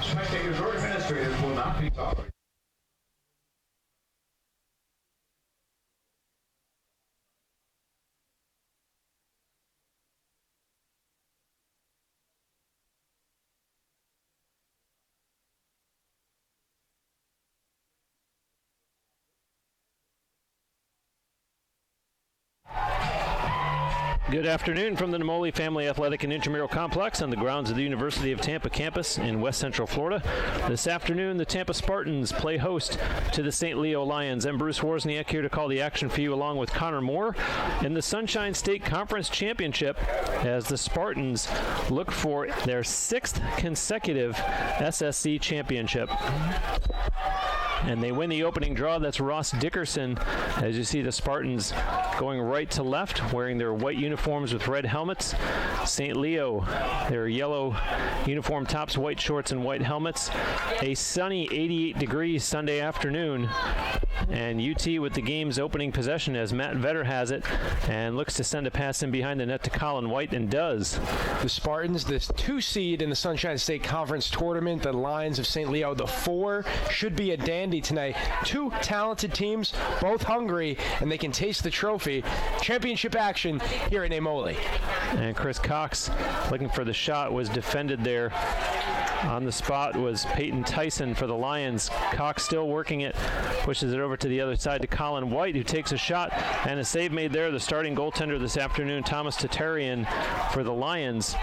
Spectators or administrators will not be tolerated. Good afternoon from the Namoli Family Athletic and Intramural Complex on the grounds of the University of Tampa campus in West Central Florida. This afternoon, the Tampa Spartans play host to the St. Leo Lions. I'm Bruce Wozniak here to call the action for you along with Connor Moore in the Sunshine State Conference Championship as the Spartans look for their 6th consecutive SSC championship. And they win the opening draw. That's Ross Dickerson. As you see the Spartans going right to left, wearing their white uniforms with red helmets. St. Leo, their yellow uniform tops, white shorts, and white helmets. A sunny 88 degrees Sunday afternoon. And UT with the game's opening possession as Matt Vetter has it and looks to send a pass in behind the net to Colin White and does. The Spartans, this 2 seed in the Sunshine State Conference Tournament. The Lions of St. Leo, the 4, should be a dandy tonight. 2 talented teams, both hungry, and they can taste the trophy. Championship action here at Namoli. And Chris Cox looking for the shot, was defended there. On the spot was Peyton Tyson for the Lions. Cox still working it, pushes it over to the other side to Colin White, who takes a shot, and a save made there. The starting goaltender this afternoon, Thomas Tatarian for the Lions.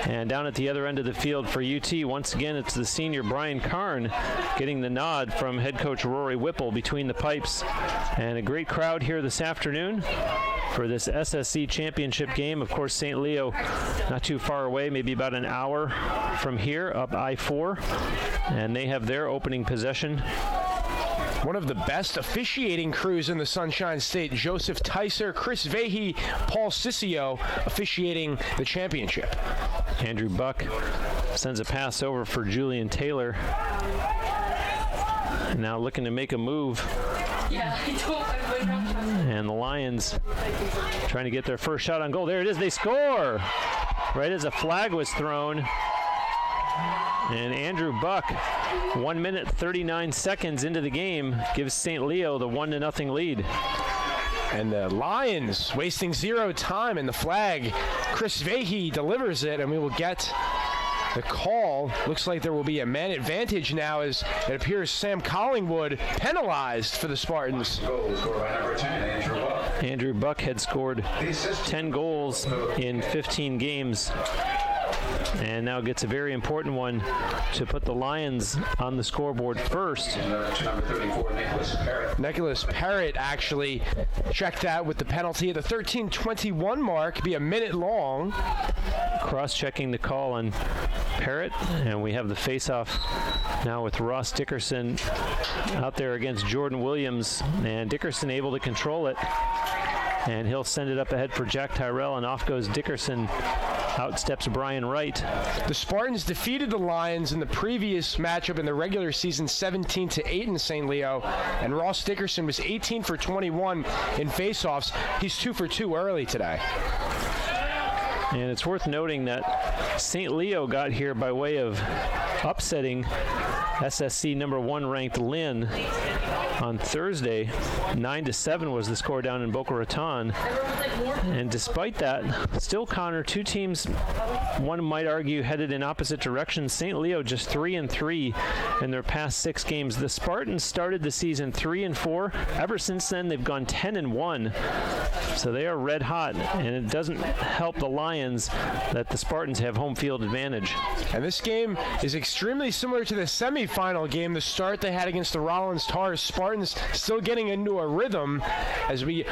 And down at the other end of the field for UT, once again, it's the senior Brian Karn getting the nod from head coach Rory Whipple between the pipes. And a great crowd here this afternoon for this SSC championship game. Of course, St. Leo not too far away, maybe about an hour from here, up I-4, and they have their opening possession. One of the best officiating crews in the Sunshine State, Joseph Tyser, Chris Vahey, Paul Ciccio officiating the championship. Andrew Buck sends a pass over for Julian Taylor. Now looking to make a move. And the Lions trying to get their first shot on goal. There it is. They score right as a flag was thrown. And Andrew Buck, 1 minute 39 seconds into the game, gives St. Leo the 1-0 lead. And the Lions wasting 0 time in the flag. Chris Vahey delivers it, and we will get the call. Looks like there will be a man advantage now as it appears Sam Collingwood penalized for the Spartans. Andrew Buck had scored 10 goals in 15 games and now gets a very important one to put the Lions on the scoreboard first. Nicholas Parrott actually checked that with the penalty at the 13:21 mark, be a minute long. Cross-checking the call on Parrott, and we have the face-off now with Ross Dickerson out there against Jordan Williams, and Dickerson able to control it, and he'll send it up ahead for Jack Tyrell, and off goes Dickerson. Out steps Brian Wright. The Spartans defeated the Lions in the previous matchup in the regular season 17-8 in St. Leo, and Ross Dickerson was 18 for 21 in faceoffs. He's 2 for 2 early today. And it's worth noting that St. Leo got here by way of upsetting SSC number 1 ranked Lynn on Thursday. 9-7 was the score down in Boca Raton. And despite that, still, Connor, 2 teams, one might argue, headed in opposite directions. St. Leo just 3-3 in their past 6 games. The Spartans started the season 3-4. Ever since then, they've gone 10-1. So they are red hot, and it doesn't help the Lions that the Spartans have home field advantage. And this game is extremely similar to the semifinal game, the start they had against the Rollins Tars. Spartans still getting into a rhythm as we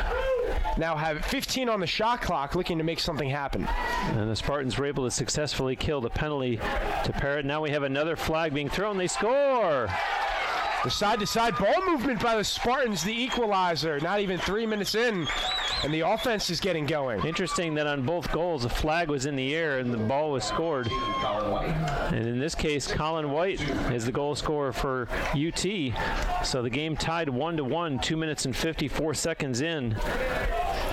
now have 15 on the shot clock, looking to make something happen. And the Spartans were able to successfully kill the penalty to Parrott. Now we have another flag being thrown. They score! The side-to-side ball movement by the Spartans, the equalizer. Not even 3 minutes in, and the offense is getting going. Interesting that on both goals, the flag was in the air and the ball was scored. And in this case, Colin White is the goal scorer for UT. So the game tied 1-1, 2 minutes and 54 seconds in.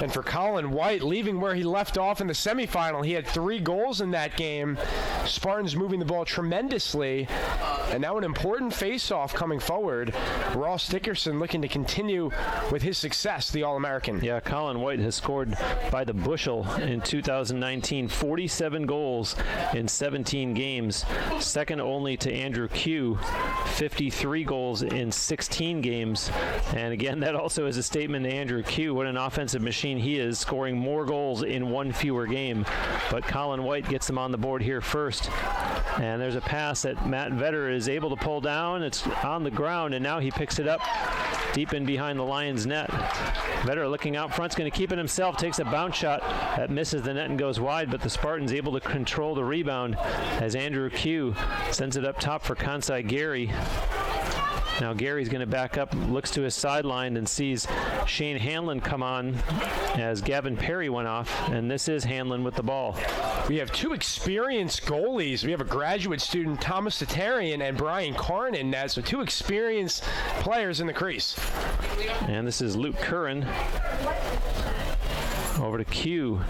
And for Colin White, leaving where he left off in the semifinal, he had 3 goals in that game. Spartans moving the ball tremendously. And now an important face-off coming forward. Ross Dickerson looking to continue with his success, the All-American. Yeah, Colin White has scored by the bushel in 2019, 47 goals in 17 games, second only to Andrew Q, 53 goals in 16 games. And again, that also is a statement to Andrew Q. What an offensive machine he is, scoring more goals in one fewer game. But Colin White gets them on the board here first. And there's a pass that Matt Vetter is able to pull down. It's on the ground, and now he picks it up deep in behind the Lions' net. Vetter looking out front's going to keep it himself, takes a bounce shot that misses the net and goes wide, but the Spartans able to control the rebound as Andrew Q sends it up top for Kansai Gary. Now Gary's going to back up, looks to his sideline, and sees Shane Hanlon come on as Gavin Perry went off, and this is Hanlon with the ball. We have two experienced goalies. We have a graduate student, Thomas Tatarian, and Brian Karn in net, so two experienced players in the crease. And this is Luke Curran. Over to Q.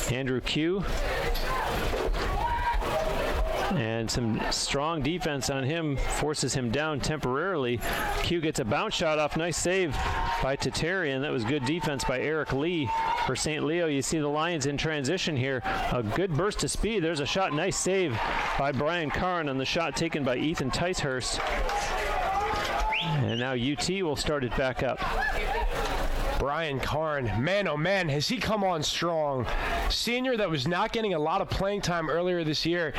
Andrew Q. And some strong defense on him forces him down temporarily. Q gets a bounce shot off. Nice save by Tatarian. That was good defense by Eric Lee for St. Leo. You see the Lions in transition here. A good burst of speed. There's a shot. Nice save by Brian Karn on the shot taken by Ethan Ticehurst. And now UT will start it back up. Brian Karn, man oh man, has he come on strong. Senior that was not getting a lot of playing time earlier this year,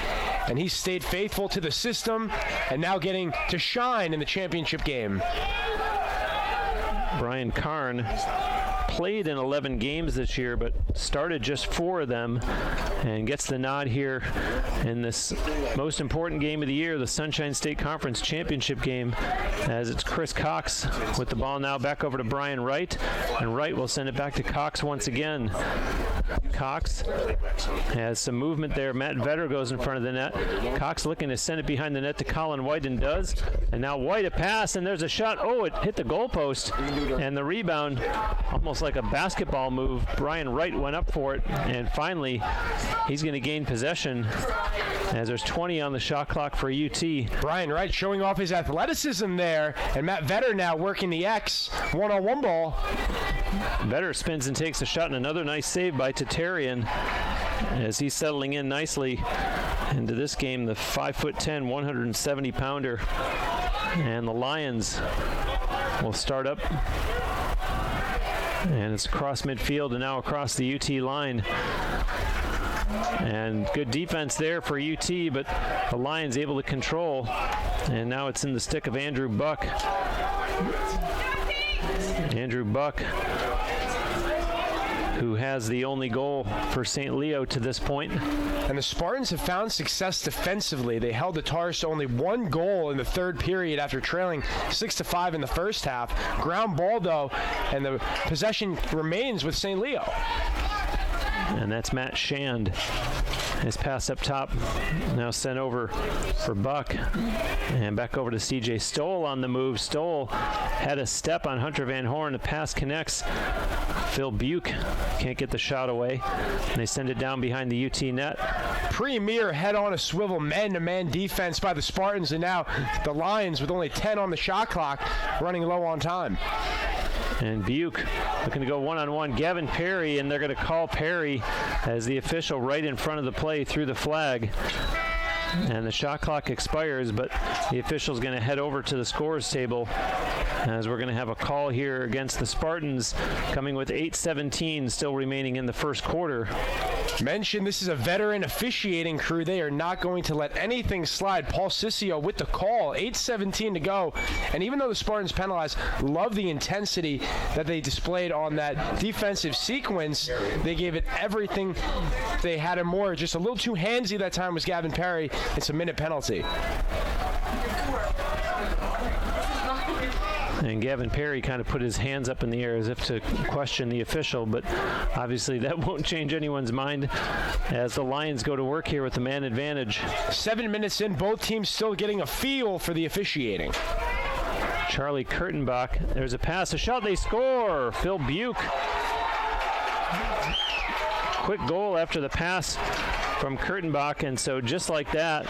and he stayed faithful to the system and now getting to shine in the championship game. Brian Karn played in 11 games this year, but started just 4 of them and gets the nod here in this most important game of the year, the Sunshine State Conference Championship game, as it's Chris Cox with the ball now back over to Brian Wright, and Wright will send it back to Cox once again. Cox has some movement there. Matt Vetter goes in front of the net. Cox looking to send it behind the net to Colin White, and does. And now White a pass, and there's a shot. Oh, it hit the goalpost, and the rebound, almost like a basketball move. Brian Wright went up for it, and finally he's going to gain possession as there's 20 on the shot clock for UT. Brian Wright showing off his athleticism there, and Matt Vetter now working the X one-on-one ball. Vetter spins and takes a shot, and another nice save by Tatarian as he's settling in nicely into this game, the 5'10", 170-pounder. And the Lions will start up. And it's across midfield and now across the UT line. And good defense there for UT, but the Lions able to control. And now it's in the stick of Andrew Buck. Andrew Buck, who has the only goal for St. Leo to this point. And the Spartans have found success defensively. They held the Tars to only 1 goal in the third period after trailing 6-5 in the first half. Ground ball, though, and the possession remains with St. Leo. And that's Matt Shand. His pass up top, now sent over for Buck. And back over to CJ Stoll on the move. Stoll had a step on Hunter Van Horn. The pass connects. Phil Buke can't get the shot away. And they send it down behind the UT net. Premier head-on a swivel man-to-man defense by the Spartans, and now the Lions with only 10 on the shot clock running low on time. And Buke looking to go one-on-one. Gavin Perry, and they're going to call Perry as the official right in front of the play through the flag. And the shot clock expires, but the official's going to head over to the scores table as we're going to have a call here against the Spartans, coming with 8:17 still remaining in the first quarter. Mention this is a veteran officiating crew. They are not going to let anything slide. Paul Ciccio with the call. 8:17 to go. And even though the Spartans penalized, love the intensity that they displayed on that defensive sequence. They gave it everything they had and more. Just a little too handsy that time was Gavin Perry. It's a minute penalty. And Gavin Perry kind of put his hands up in the air as if to question the official, but obviously that won't change anyone's mind as the Lions go to work here with the man advantage. 7 minutes in, both teams still getting a feel for the officiating. Charlie Kurtenbach, there's a pass, a shot, they score. Phil Buke. Quick goal after the pass from Kurtenbach, and so just like that,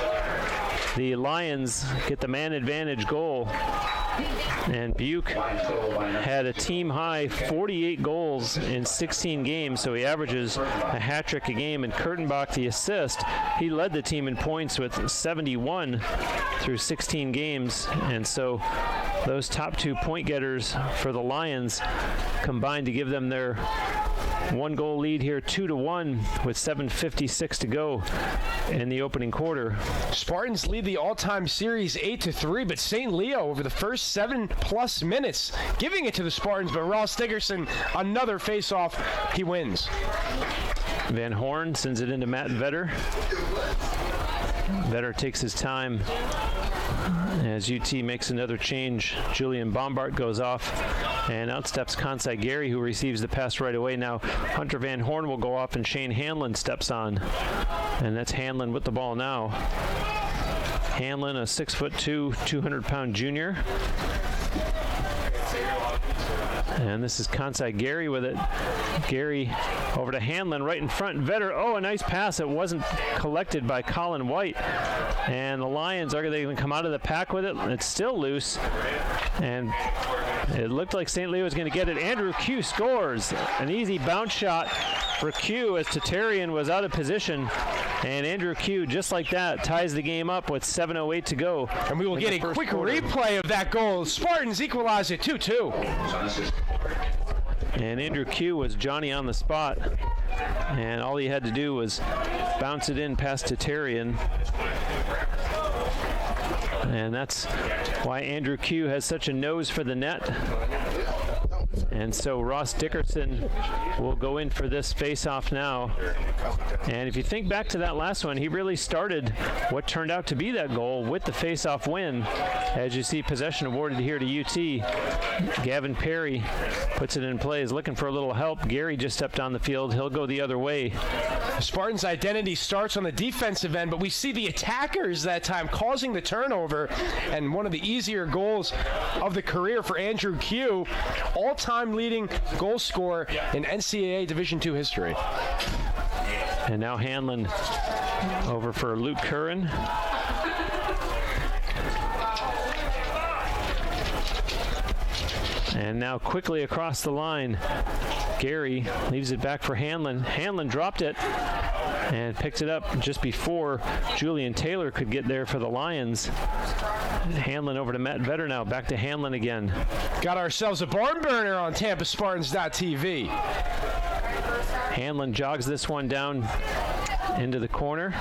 the Lions get the man advantage goal. And Buke had a team-high 48 goals in 16 games, so he averages a hat trick a game. And Kurtenbach, the assist, he led the team in points with 71 through 16 games. And so those top 2 point getters for the Lions combined to give them their 1-goal lead here, 2-1 with 7:56 to go in the opening quarter. Spartans lead the all-time series 8-3, but St. Leo over the first 7+ minutes giving it to the Spartans, but Ross Dickerson, another face-off, he wins. Van Horn sends it into Matt Vetter. Vetter takes his time as UT makes another change. Julian Bombart goes off, and out steps Kansai Gary, who receives the pass right away. Now Hunter Van Horn will go off, and Shane Hanlon steps on. And that's Hanlon with the ball now. Hanlon, a 6'2", 200-pound junior. And this is Kansai Gary with it. Gary over to Hanlon right in front. Vetter, oh, a nice pass. It wasn't collected by Colin White. And the Lions, are they going to come out of the pack with it? It's still loose. And it looked like St. Leo was going to get it. Andrew Q scores. An easy bounce shot for Q as Tatarian was out of position. And Andrew Q, just like that, ties the game up with 7:08 to go. And we will get a quick replay of that goal. Spartans equalize it 2-2. And Andrew Q was Johnny on the spot. And all he had to do was bounce it in past Tatarian. And that's why Andrew Q has such a nose for the net. And so Ross Dickerson will go in for this face-off now. And if you think back to that last one, he really started what turned out to be that goal with the face-off win. As you see, possession awarded here to UT. Gavin Perry puts it in play, is looking for a little help. Gary just stepped on the field. He'll go the other way. The Spartans' identity starts on the defensive end, but we see the attackers that time causing the turnover, and one of the easier goals of the career for Andrew Q, all-time leading goal scorer in NCAA Division II history. And now Hanlon over for Luke Curran. And now quickly across the line, Gary leaves it back for Hanlon. Hanlon dropped it and picked it up just before Julian Taylor could get there for the Lions. Hanlon over to Matt Vetter now. Back to Hanlon again. Got ourselves a barn burner on TampaSpartans.tv. Hanlon jogs this one down into the corner.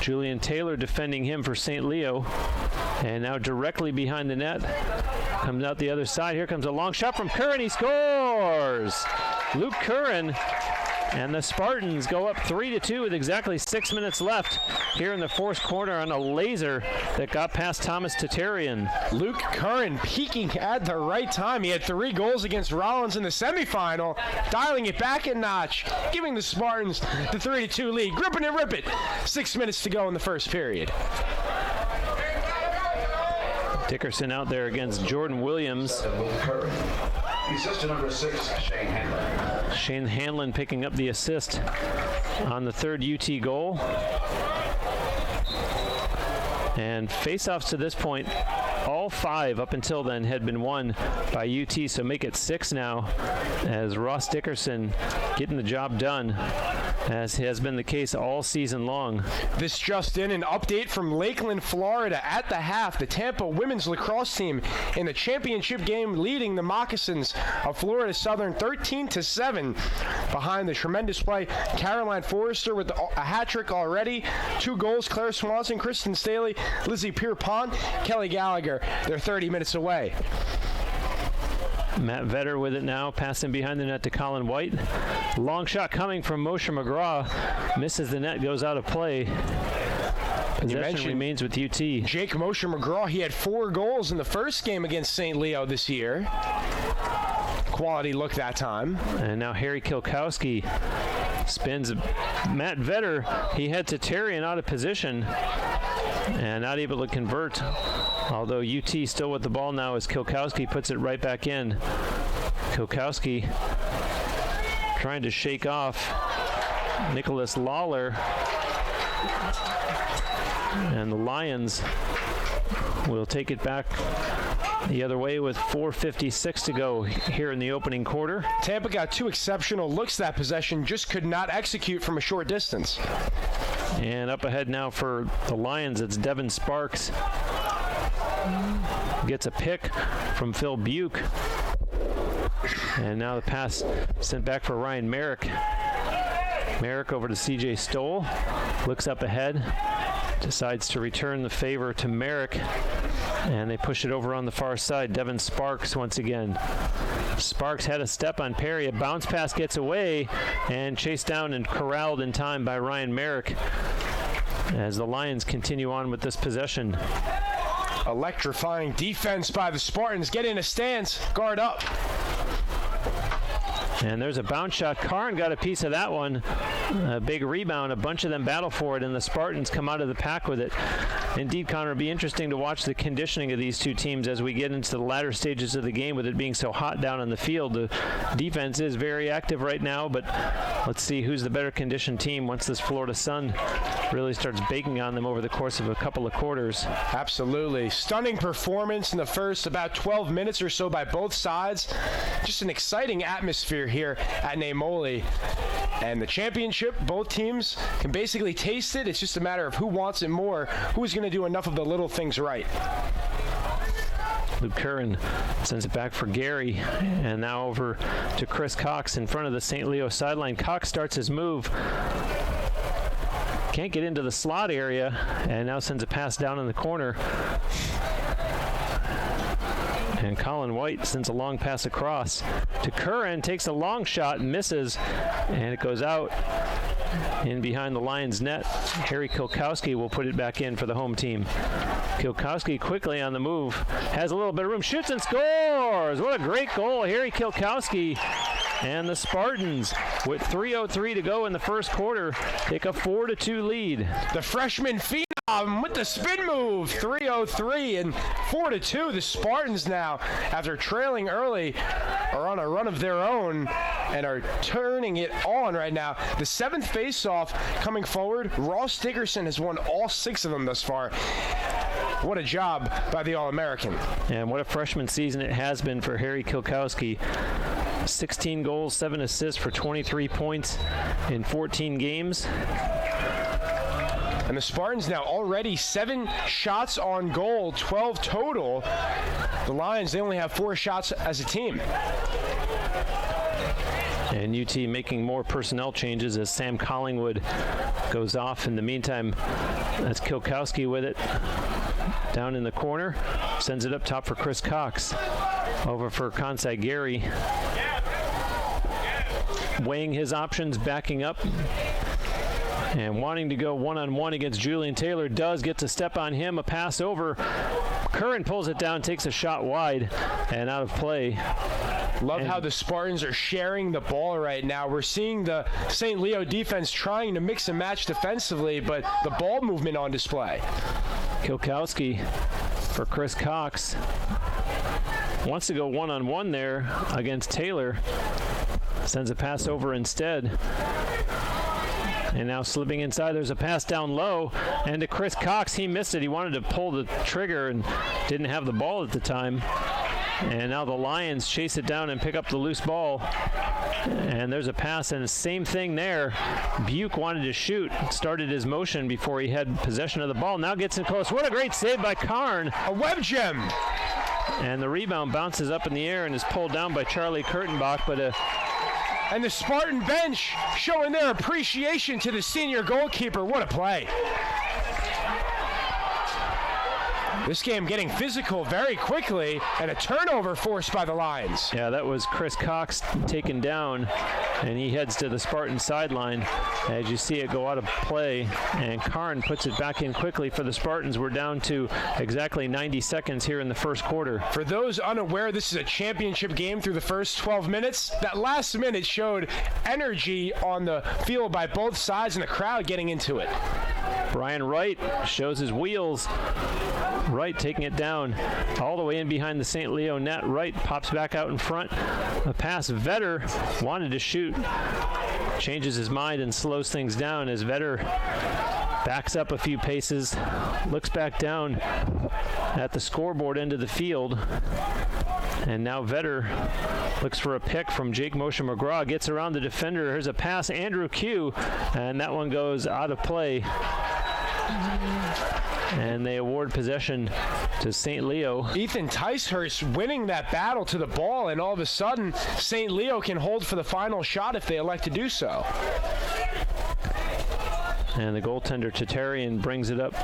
Julian Taylor defending him for St. Leo. And now directly behind the net. Comes out the other side. Here comes a long shot from Curran. He scores! Luke Curran. And the Spartans go up 3-2 with exactly 6 minutes left here in the fourth quarter on a laser that got past Thomas Tatarian. Luke Curran peaking at the right time. He had 3 goals against Rollins in the semifinal, dialing it back a notch, giving the Spartans the 3-2 lead. Grip it and rip it. 6 minutes to go in the first period. Dickerson out there against Jordan Williams. Assist to number 6, Shane Hanlon. Shane Hanlon picking up the assist on the third UT goal. And face-offs to this point, all 5 up until then had been won by UT, so make it 6 now as Ross Dickerson getting the job done, as has been the case all season long. This just in, an update from Lakeland, Florida. At the half, the Tampa women's lacrosse team in the championship game leading the Moccasins of Florida Southern 13-7 behind the tremendous play. Caroline Forrester with a hat trick already. 2 goals, Claire Swanson, Kristen Staley, Lizzie Pierpont, Kelly Gallagher. They're 30 minutes away. Matt Vetter with it now, passing behind the net to Colin White. Long shot coming from Moshe McGraw. Misses the net, goes out of play. Possession remains with UT. Jake Moshe McGraw, he had 4 goals in the first game against St. Leo this year. Quality look that time. And now Harry Kilkowski spins Matt Vetter. He had Tatarian out of position and not able to convert. Although UT still with the ball now as Kilkowski puts it right back in. Kilkowski trying to shake off Nicholas Lawler. And the Lions will take it back the other way with 4:56 to go here in the opening quarter. Tampa got 2 exceptional looks that possession, just could not execute from a short distance. And up ahead now for the Lions, it's Devin Sparks. Gets a pick from Phil Buke. And now the pass sent back for Ryan Merrick. Merrick over to CJ Stoll. Looks up ahead. Decides to return the favor to Merrick. And they push it over on the far side. Devin Sparks once again. Sparks had a step on Perry. A bounce pass gets away and chased down and corralled in time by Ryan Merrick as the Lions continue on with this possession. Electrifying defense by the Spartans. Get in a stance. Guard up. And there's a bounce shot. Karn got a piece of that one. A big rebound. A bunch of them battle for it, and the Spartans come out of the pack with it. Indeed, Connor, it'll be interesting to watch the conditioning of these two teams as we get into the latter stages of the game with it being so hot down on the field. The defense is very active right now, but let's see who's the better conditioned team once this Florida sun really starts baking on them over the course of a couple of quarters. Absolutely. Stunning performance in the first about 12 minutes or so by both sides. Just an exciting atmosphere here at Namoli. And the championship, both teams can basically taste it. It's just a matter of who wants it more, who's going to do enough of the little things right. Luke Curran sends it back for Gary, and now over to Chris Cox in front of the St. Leo sideline. Cox starts his move. Can't get into the slot area, and now sends a pass down in the corner. And Colin White sends a long pass across to Curran, takes a long shot, misses, and it goes out in behind the Lions net. Harry Kilkowski will put it back in for the home team. Kilkowski quickly on the move, has a little bit of room, shoots and scores! What a great goal, Harry Kilkowski. And the Spartans, with 3:03 to go in the first quarter, take a 4-2 lead. The freshman phenom with the spin move, 3:03 and 4-2. The Spartans now, after trailing early, are on a run of their own and are turning it on right now. The 7th faceoff coming forward, Ross Dickerson has won all 6 of them thus far. What a job by the All-American. And what a freshman season it has been for Harry Kilkowski. 16 goals, 7 assists for 23 points in 14 games. And the Spartans now already 7 shots on goal, 12 total. The Lions, they only have 4 shots as a team. And UT making more personnel changes as Sam Collingwood goes off. In the meantime, that's Kilkowski with it. Down in the corner, sends it up top for Chris Cox. Over for Kansai Gary. Weighing his options, backing up, and wanting to go one-on-one against Julian Taylor. Does get to step on him, a pass over. Curran pulls it down, takes a shot wide and out of play. Love how the Spartans are sharing the ball right now. We're seeing the St. Leo defense trying to mix and match defensively, but the ball movement on display. Kilkowski for Chris Cox. Wants to go one-on-one there against Taylor. Sends a pass over instead. And now slipping inside, there's a pass down low. And to Chris Cox, he missed it. He wanted to pull the trigger and didn't have the ball at the time. And now the Lions chase it down and pick up the loose ball. And there's a pass, and the same thing there. Buke wanted to shoot, started his motion before he had possession of the ball. Now gets in close. What a great save by Karn. A web gem. And the rebound bounces up in the air and is pulled down by Charlie Kurtenbach, but and the Spartan bench showing their appreciation to the senior goalkeeper. What a play. This game getting physical very quickly, and a turnover forced by the Lions. Yeah, that was Chris Cox taken down, and he heads to the Spartan sideline. As you see it go out of play, and Karn puts it back in quickly for the Spartans. We're down to exactly 90 seconds here in the first quarter. For those unaware, this is a championship game through the first 12 minutes. That last minute showed energy on the field by both sides and the crowd getting into it. Brian Wright shows his wheels. Wright taking it down all the way in behind the St. Leo net. Wright pops back out in front. A pass. Vetter wanted to shoot. Changes his mind and slows things down as Vetter backs up a few paces, looks back down at the scoreboard end of the field, and now Vetter looks for a pick from Jake Moshe McGraw, gets around the defender. Here's a pass, Andrew Q, and that one goes out of play. And they award possession to St. Leo. Ethan Ticehurst winning that battle to the ball, and all of a sudden, St. Leo can hold for the final shot if they elect to do so. And the goaltender, Tatarian, brings it up,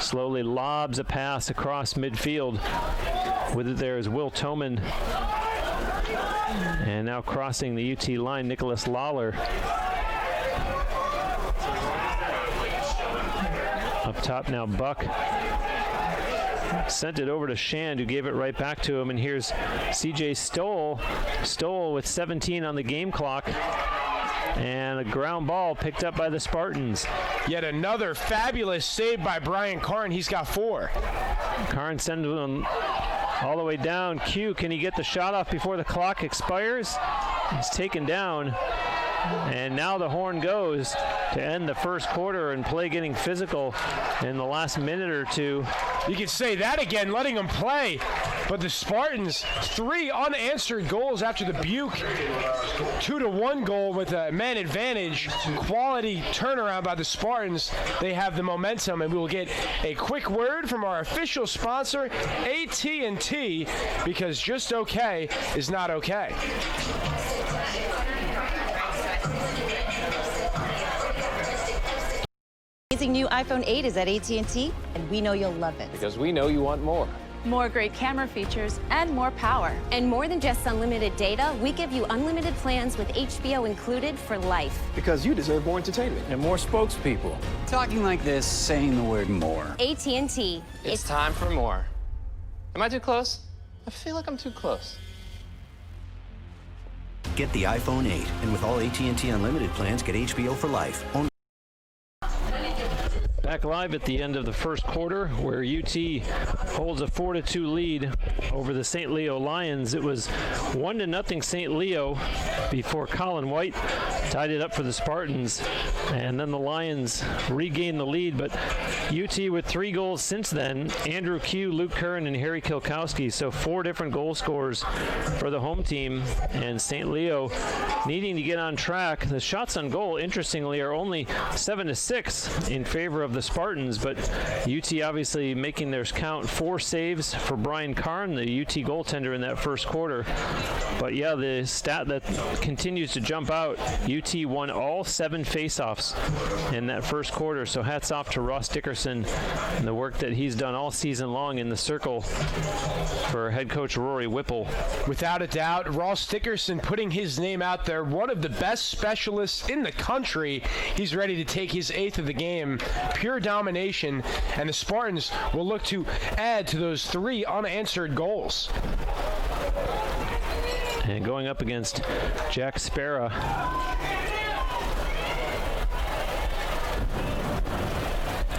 slowly lobs a pass across midfield. With it there is Will Toman. And now crossing the UT line, Nicholas Lawler. Up top now, Buck sent it over to Shand, who gave it right back to him. And here's CJ Stoll. Stoll with 17 on the game clock. And a ground ball picked up by the Spartans. Yet another fabulous save by Brian Karn. He's got 4. Karn sends him all the way down. Q, can he get the shot off before the clock expires? He's taken down. And now the horn goes to end the first quarter, and play getting physical in the last minute or two. You could say that again, letting them play. But the Spartans, 3 unanswered goals after the Buke 2-1 goal with a man advantage. Quality turnaround by the Spartans. They have the momentum, and we will get a quick word from our official sponsor, AT&T, because just okay is not okay. Amazing new iPhone 8 is at AT&T, and we know you'll love it. Because we know you want more. More great camera features and more power. And more than just unlimited data, we give you unlimited plans with HBO included for life. Because you deserve more entertainment. And more spokespeople. Talking like this, saying the word more. AT&T. It's time for more. Am I too close? I feel like I'm too close. Get the iPhone 8, and with all AT&T Unlimited plans, get HBO for life. Back live at the end of the first quarter, where UT holds a 4-2 lead over the St. Leo Lions. It was 1-0 St. Leo before Colin White tied it up for the Spartans, and then the Lions regained the lead. But UT with 3 goals since then: Andrew Q, Luke Curran, and Harry Kilkowski. So 4 different goal scorers for the home team, and St. Leo needing to get on track. The shots on goal, interestingly, are only 7-6 in favor of the Spartans, but UT obviously making theirs count. 4 saves for Brian Karn, the UT goaltender, in that first quarter. But yeah, the stat that continues to jump out, UT won all 7 faceoffs in that first quarter. So hats off to Ross Dickerson and the work that he's done all season long in the circle for head coach Rory Whipple. Without a doubt, Ross Dickerson putting his name out there, one of the best specialists in the country. He's ready to take his 8th of the game. Pure domination, and the Spartans will look to add to those 3 unanswered goals. And going up against Jack Sparrow.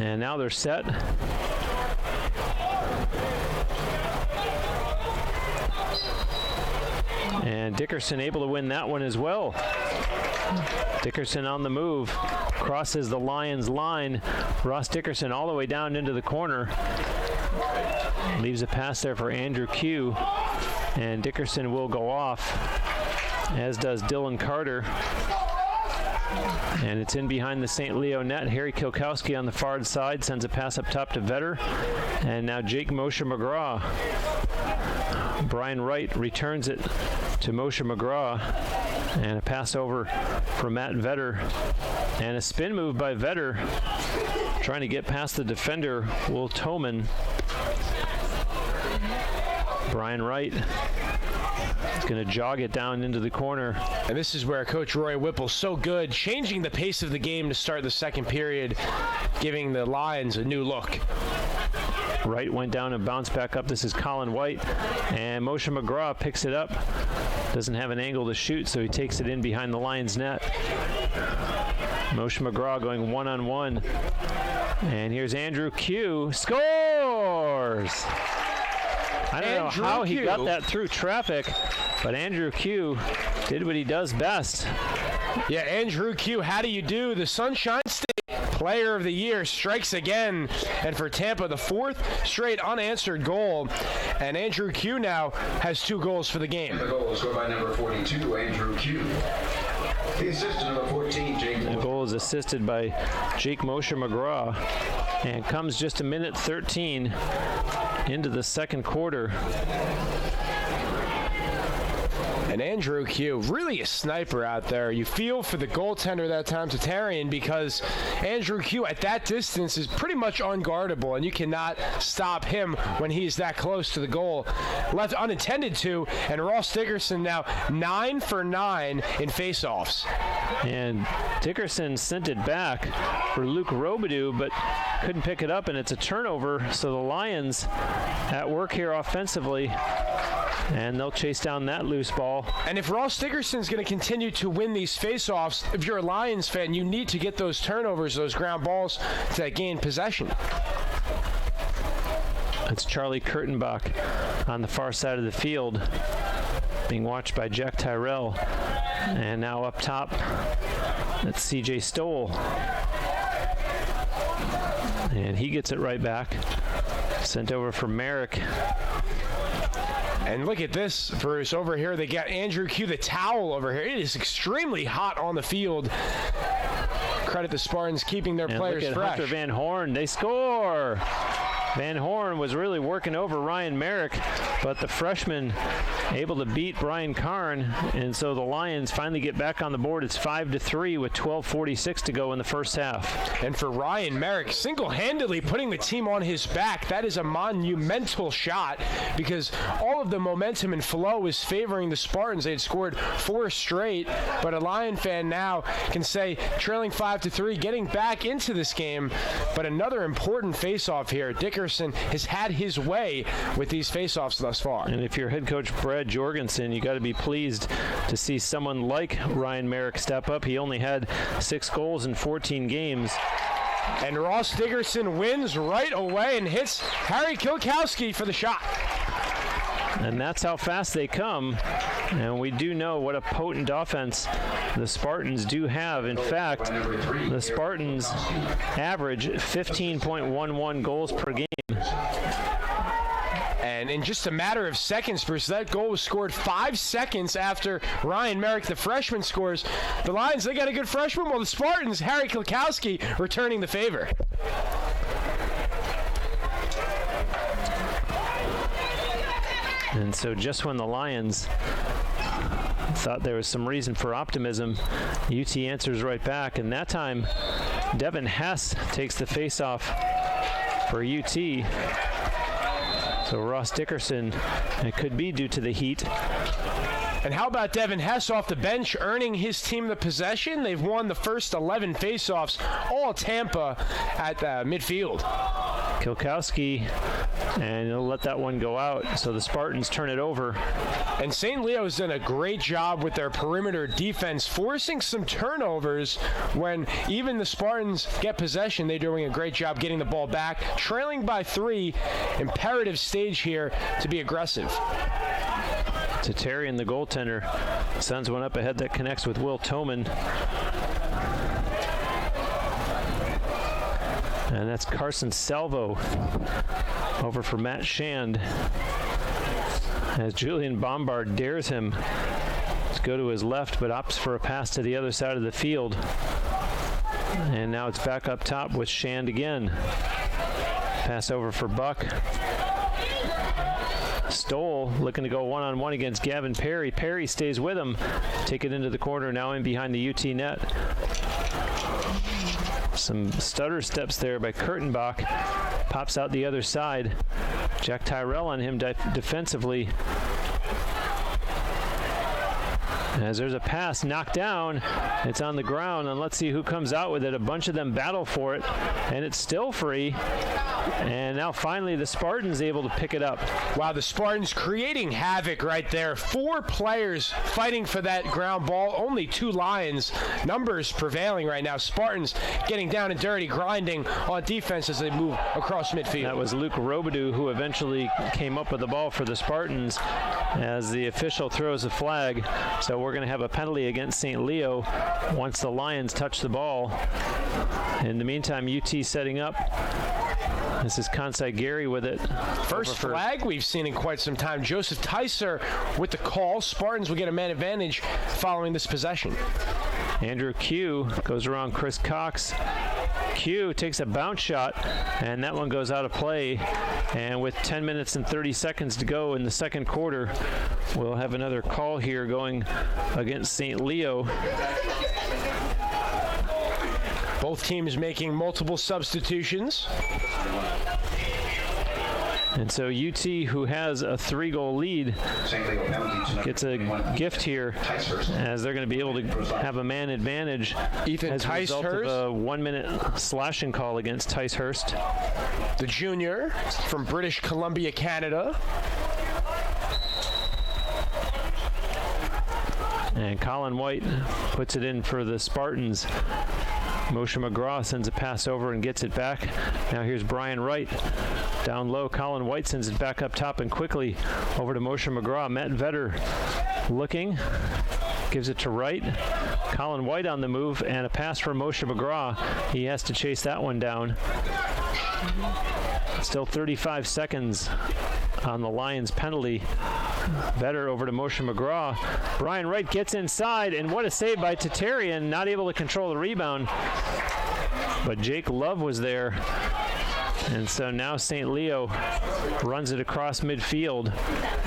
And now they're set. And Dickerson able to win that one as well. Dickerson on the move, crosses the Lions line. Ross Dickerson all the way down into the corner. Leaves a pass there for Andrew Q. And Dickerson will go off, as does Dylan Carter. And it's in behind the St. Leo net. Harry Kilkowski on the far side sends a pass up top to Vetter. And now Jake Moshe McGraw. Brian Wright returns it to Moshe McGraw. And a pass over from Matt Vetter. And a spin move by Vetter, trying to get past the defender, Will Toman. Brian Wright is going to jog it down into the corner. And this is where Coach Roy Whipple's so good, changing the pace of the game to start the second period, giving the Lions a new look. Wright went down and bounced back up. This is Colin White, and Moshe McGraw picks it up. Doesn't have an angle to shoot, so he takes it in behind the Lions net. Moshe McGraw going one-on-one. And here's Andrew Q. Scores! I don't know how he got that through traffic, but Andrew Q did what he does best. Yeah, Andrew Q, how do you do? The Sunshine State Player of the Year strikes again, and for Tampa, the 4th straight unanswered goal. And Andrew Q now has 2 goals for the game. The goal was scored by number 42, Andrew Q. The assist to number 14, Jake. The goal is assisted by Jake Moshe McGraw and comes just a minute 13 into the second quarter. And Andrew Q, really a sniper out there. You feel for the goaltender that time, Tatarian, because Andrew Q at that distance is pretty much unguardable, and you cannot stop him when he's that close to the goal. Left unintended to, and Ross Dickerson now 9 for 9 in faceoffs. And Dickerson sent it back for Luke Robidoux, but couldn't pick it up, and it's a turnover. So the Lions at work here offensively, and they'll chase down that loose ball. And if Ross Dickerson's going to continue to win these faceoffs, if you're a Lions fan, you need to get those turnovers, those ground balls to gain possession. It's Charlie Kurtenbach on the far side of the field, being watched by Jack Tyrell. And now up top, that's CJ Stoll. And he gets it right back. Sent over for Merrick. And look at this, Bruce. Over here, they got Andrew Q, the towel over here. It is extremely hot on the field. Credit the Spartans keeping their players look at fresh. Hunter Van Horn. They score. Van Horn was really working over Ryan Merrick, but the freshman able to beat Brian Karn, and so the Lions finally get back on the board. It's 5-3 with 12:46 to go in the first half. And for Ryan Merrick, single-handedly putting the team on his back, that is a monumental shot because all of the momentum and flow was favoring the Spartans. They had scored 4 straight, but a Lion fan now can say trailing 5-3, getting back into this game. But another important face-off here. Dickerson has had his way with these face-offs thus far. And if you're head coach Brad Jorgensen, you got to be pleased to see someone like Ryan Merrick step up. He only had 6 goals in 14 games. And Ross Dickerson wins right away and hits Harry Kilkowski for the shot. And that's how fast they come. And we do know what a potent offense the Spartans do have. In fact, the Spartans average 15.11 goals per game. And in just a matter of seconds, Bruce, that goal was scored 5 seconds after Ryan Merrick, the freshman, scores. The Lions, they got a good freshman. Well, the Spartans, Harry Kilkowski, returning the favor. And so just when the Lions thought there was some reason for optimism, UT answers right back. And that time, Devin Hess takes the faceoff for UT. So Ross Dickerson, it could be due to the heat. And how about Devin Hess off the bench, earning his team the possession? They've won the first 11 faceoffs, all Tampa at midfield. Kilkowski, and he'll let that one go out. So the Spartans turn it over. And St. Leo's done a great job with their perimeter defense, forcing some turnovers when even the Spartans get possession. They're doing a great job getting the ball back. Trailing by 3, imperative stage here to be aggressive. Tatarian, the goaltender, sends one up ahead that connects with Will Toman. And that's Carson Salvo over for Matt Shand as Julian Bombard dares him to go to his left but opts for a pass to the other side of the field. And now it's back up top with Shand again. Pass over for Buck. Stoll looking to go one-on-one against Gavin Perry. Perry stays with him. Take it into the corner, now in behind the UT net. Some stutter steps there by Kurtenbach. Pops out the other side. Jack Tyrell on him defensively. As there's a pass knocked down, it's on the ground, and let's see who comes out with it. A bunch of them battle for it, and it's still free. And now finally the Spartans able to pick it up. Wow, the Spartans creating havoc right there. 4 players fighting for that ground ball, only 2 Lions. Numbers prevailing right now. Spartans getting down and dirty, grinding on defense as they move across midfield. That was Luke Robidoux who eventually came up with the ball for the Spartans as the official throws a flag. So we're going to have a penalty against St. Leo once the Lions touch the ball. In the meantime, UT setting up. This is Kansai Gary with it. First flag we've seen in quite some time. Joseph Tyser with the call. Spartans will get a man advantage following this possession. Andrew Q goes around Chris Cox. Q takes a bounce shot, and that one goes out of play. And with 10 minutes and 30 seconds to go in the second quarter, we'll have another call here going against St. Leo. Both teams making multiple substitutions. And so UT, who has a 3-goal lead, gets a gift here as they're going to be able to have a man advantage as a result of a 1-minute slashing call against Ticehurst. The junior from British Columbia, Canada. And Colin White puts it in for the Spartans. Moshe McGraw sends a pass over and gets it back. Now here's Brian Wright. Down low, Colin White sends it back up top and quickly over to Moshe McGraw. Matt Vetter looking, gives it to Wright. Colin White on the move and a pass from Moshe McGraw. He has to chase that one down. Still 35 seconds on the Lions penalty. Vetter over to Moshe McGraw. Brian Wright gets inside, and what a save by Tatarian, not able to control the rebound. But Jake Love was there. And so now St. Leo runs it across midfield,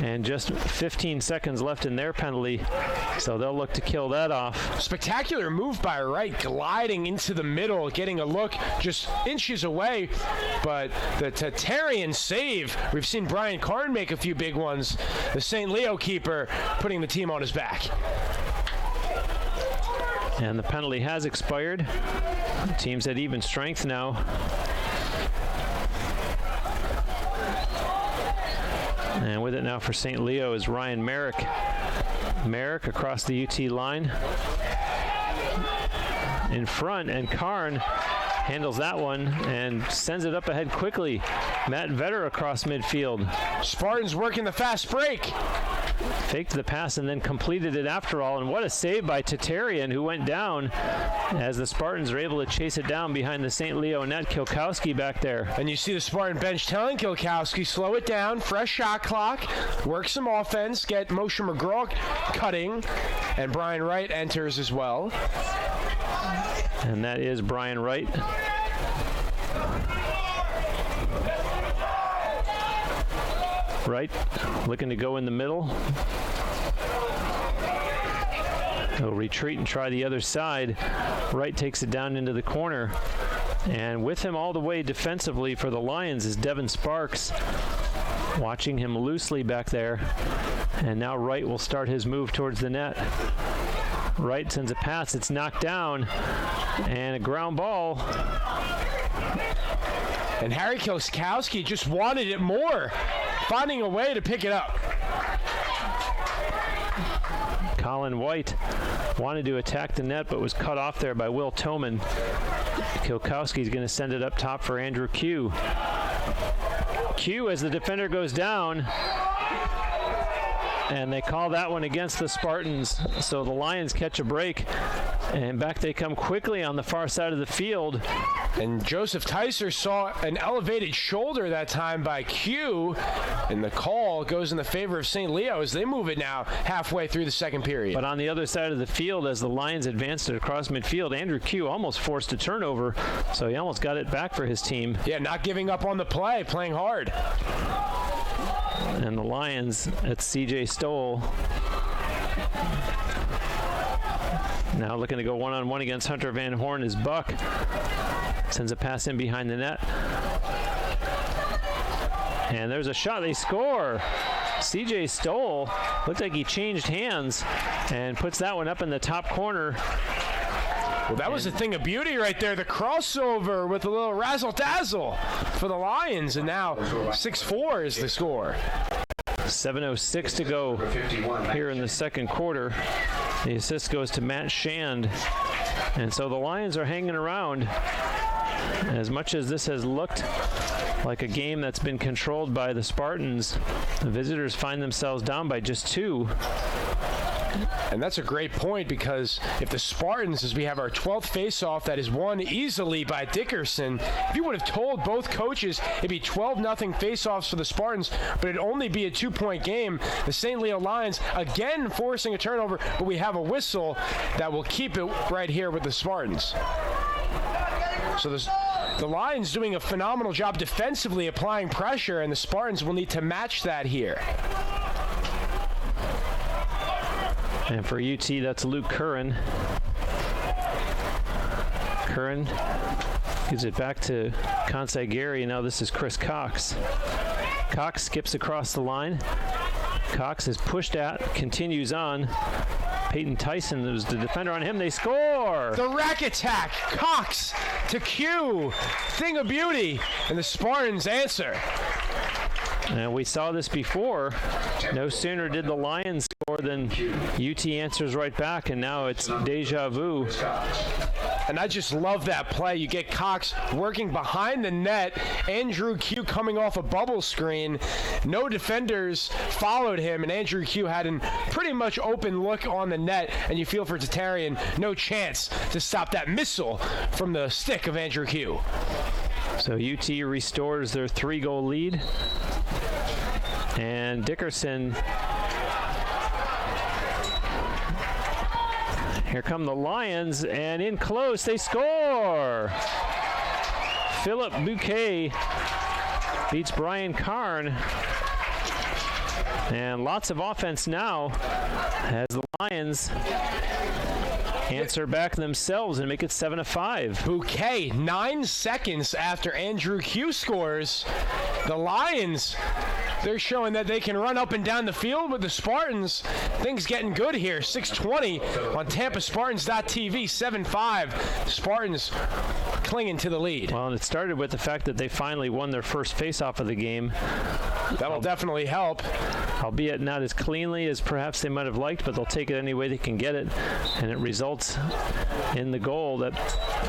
and just 15 seconds left in their penalty, so they'll look to kill that off. Spectacular move by Wright, gliding into the middle, getting a look just inches away, but the Tatarian save, we've seen Brian Karn make a few big ones. The St. Leo keeper putting the team on his back. And the penalty has expired. The team's at even strength now. And with it now for St. Leo is Ryan Merrick. Merrick across the UT line. In front, and Karn handles that one and sends it up ahead quickly. Matt Vetter across midfield. Spartans working the fast break. Faked the pass and then completed it after all. And what a save by Tatarian, who went down as the Spartans are able to chase it down behind the St. Leo net. Kilkowski back there. And you see the Spartan bench telling Kilkowski, slow it down, fresh shot clock, work some offense, get Moshe McGraw cutting, and Brian Wright enters as well. And that is Brian Wright. Wright looking to go in the middle. He'll retreat and try the other side. Wright takes it down into the corner. And with him all the way defensively for the Lions is Devin Sparks, watching him loosely back there. And now Wright will start his move towards the net. Wright sends a pass. It's knocked down. And a ground ball. And Harry Kilkowski just wanted it more, finding a way to pick it up. Colin White wanted to attack the net but was cut off there by Will Toman. Kilkowski's going to send it up top for Andrew Q. Q as the defender goes down. And they call that one against the Spartans. So the Lions catch a break. And back they come quickly on the far side of the field. And Joseph Tyser saw an elevated shoulder that time by Q. And the call goes in the favor of St. Leo as they move it now halfway through the second period. But on the other side of the field, as the Lions advanced it across midfield, Andrew Q almost forced a turnover. So he almost got it back for his team. Yeah, not giving up on the play, playing hard. And the Lions, it's C.J. Stoll. Now looking to go one-on-one against Hunter Van Horn is Buck. Sends a pass in behind the net. And there's a shot. They score. C.J. Stoll looked like he changed hands and puts that one up in the top corner. Well, that was a thing of beauty right there. The crossover with a little razzle-dazzle for the Lions. And now 6-4 is the score. 7:06 to go here in the second quarter. The assist goes to Matt Shand. And so the Lions are hanging around. As much as this has looked like a game that's been controlled by the Spartans, the visitors find themselves down by just 2. And that's a great point, because if the Spartans, as we have our 12th faceoff that is won easily by Dickerson, if you would have told both coaches it'd be 12-0 faceoffs for the Spartans, but it'd only be a 2-point game, the St. Leo Lions again forcing a turnover, but we have a whistle that will keep it right here with the Spartans. So the Lions doing a phenomenal job defensively applying pressure, and the Spartans will need to match that here. And for UT, that's Luke Curran. Curran gives it back to Kansai Gary, and now this is Chris Cox. Cox skips across the line. Cox is pushed at, continues on. Peyton Tyson was the defender on him. They score! The rack attack. Cox to Q. Thing of beauty. And the Spartans answer. And we saw this before. No sooner did the Lions score than UT answers right back, and now it's deja vu. And I just love that play. You get Cox working behind the net. Andrew Q coming off a bubble screen. No defenders followed him, and Andrew Q had a pretty much open look on the net, and you feel for Tatarian, no chance to stop that missile from the stick of Andrew Q. So UT restores their 3-goal lead. And Dickerson, here come the Lions, and in close, they score! Philip Bouquet beats Brian Karn. And lots of offense now as the Lions answer back themselves and make it 7-5. Bouquet, 9 seconds after Andrew Q scores. The Lions, they're showing that they can run up and down the field with the Spartans. Things getting good here. 6:20 on TampaSpartans.tv, 7-5. Spartans clinging to the lead. Well, and it started with the fact that they finally won their first face-off of the game. That'll definitely help. Albeit not as cleanly as perhaps they might have liked, but they'll take it any way they can get it. And it results in the goal that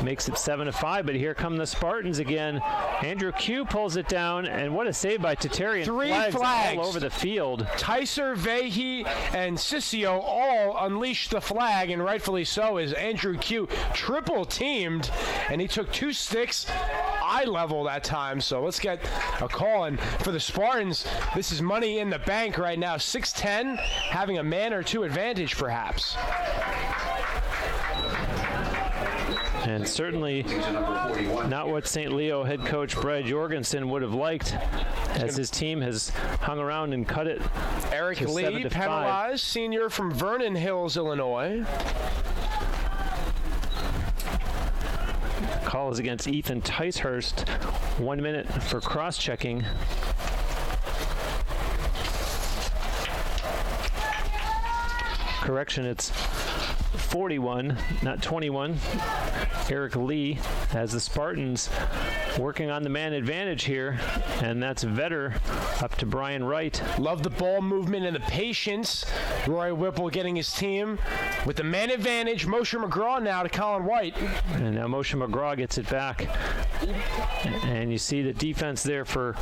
makes it 7-5. But here come the Spartans again. Andrew Q pulls it down, and what a save by Tatarian. 3 flags all over the field. Tyser, Vehi, and Sissio all unleashed the flag, and rightfully so, as Andrew Q triple teamed, and he took 2 sticks eye level that time. So let's get a call. And for the Spartans, this is money in the bank right now. 6-10, having a man or two advantage perhaps. And certainly not what St. Leo head coach Brad Jorgensen would have liked, as his team has hung around and cut it. Eric Lee, penalized, senior from Vernon Hills, Illinois. Call is against Ethan Ticehurst. 1 minute for cross-checking. Correction, it's 41, not 21. Eric Lee has the Spartans working on the man advantage here, and that's Vetter up to Brian Wright. Love the ball movement and the patience. Roy Whipple getting his team with the man advantage. Moshe McGraw now to Colin White. And now Moshe McGraw gets it back. And you see the defense there for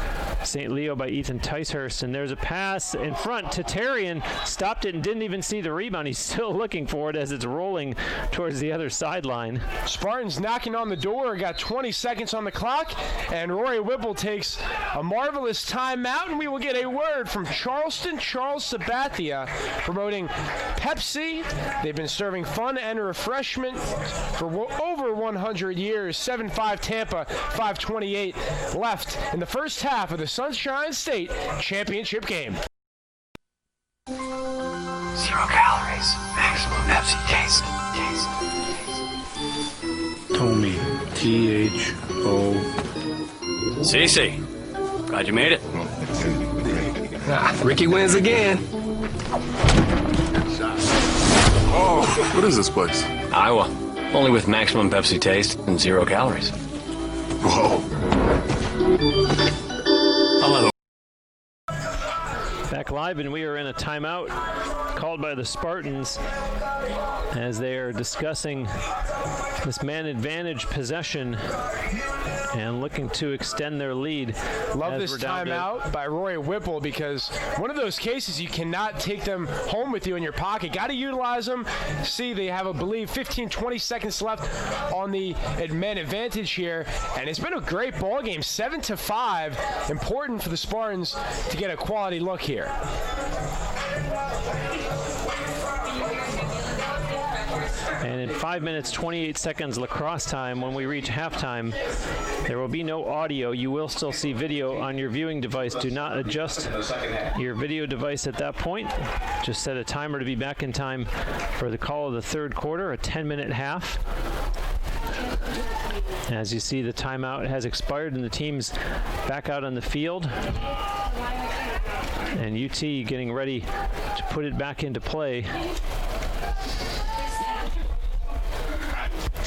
St. Leo by Ethan Ticehurst. And there's a pass in front. Tatarian stopped it and didn't even see the rebound. He's still looking for it as it's rolling towards the other sideline. Spartans knocking on the door. Got 20 seconds on the clock. And Roy Whipple takes a marvelous timeout. And we will get a word from Charleston Charles Sabathia promoting Pepsi. They've been serving fun and refreshment for over 100 years. 7-5 Tampa, 5:28 left in the first half of the Sunshine State Championship game. 0 calories, maximum Pepsi taste. Tony, T-H-O. CC, glad you made it. Ricky wins again. Oh, what is this place? Iowa, only with maximum Pepsi taste and 0 calories. Whoa. Back live, and we are in a timeout called by the Spartans as they are discussing this man advantage possession and looking to extend their lead. Love this timeout by Roy Whipple, because one of those cases you cannot take them home with you in your pocket. Got to utilize them. See, they have, I believe, 15, 20 seconds left on the man advantage here, and it's been a great ball game, 7-5. Important for the Spartans to get a quality look here. And in 5 minutes, 28 seconds lacrosse time, when we reach halftime, there will be no audio. You will still see video on your viewing device. Do not adjust your video device at that point. Just set a timer to be back in time for the call of the third quarter, a 10-minute half. As you see, the timeout has expired and the team's back out on the field. And UT getting ready to put it back into play.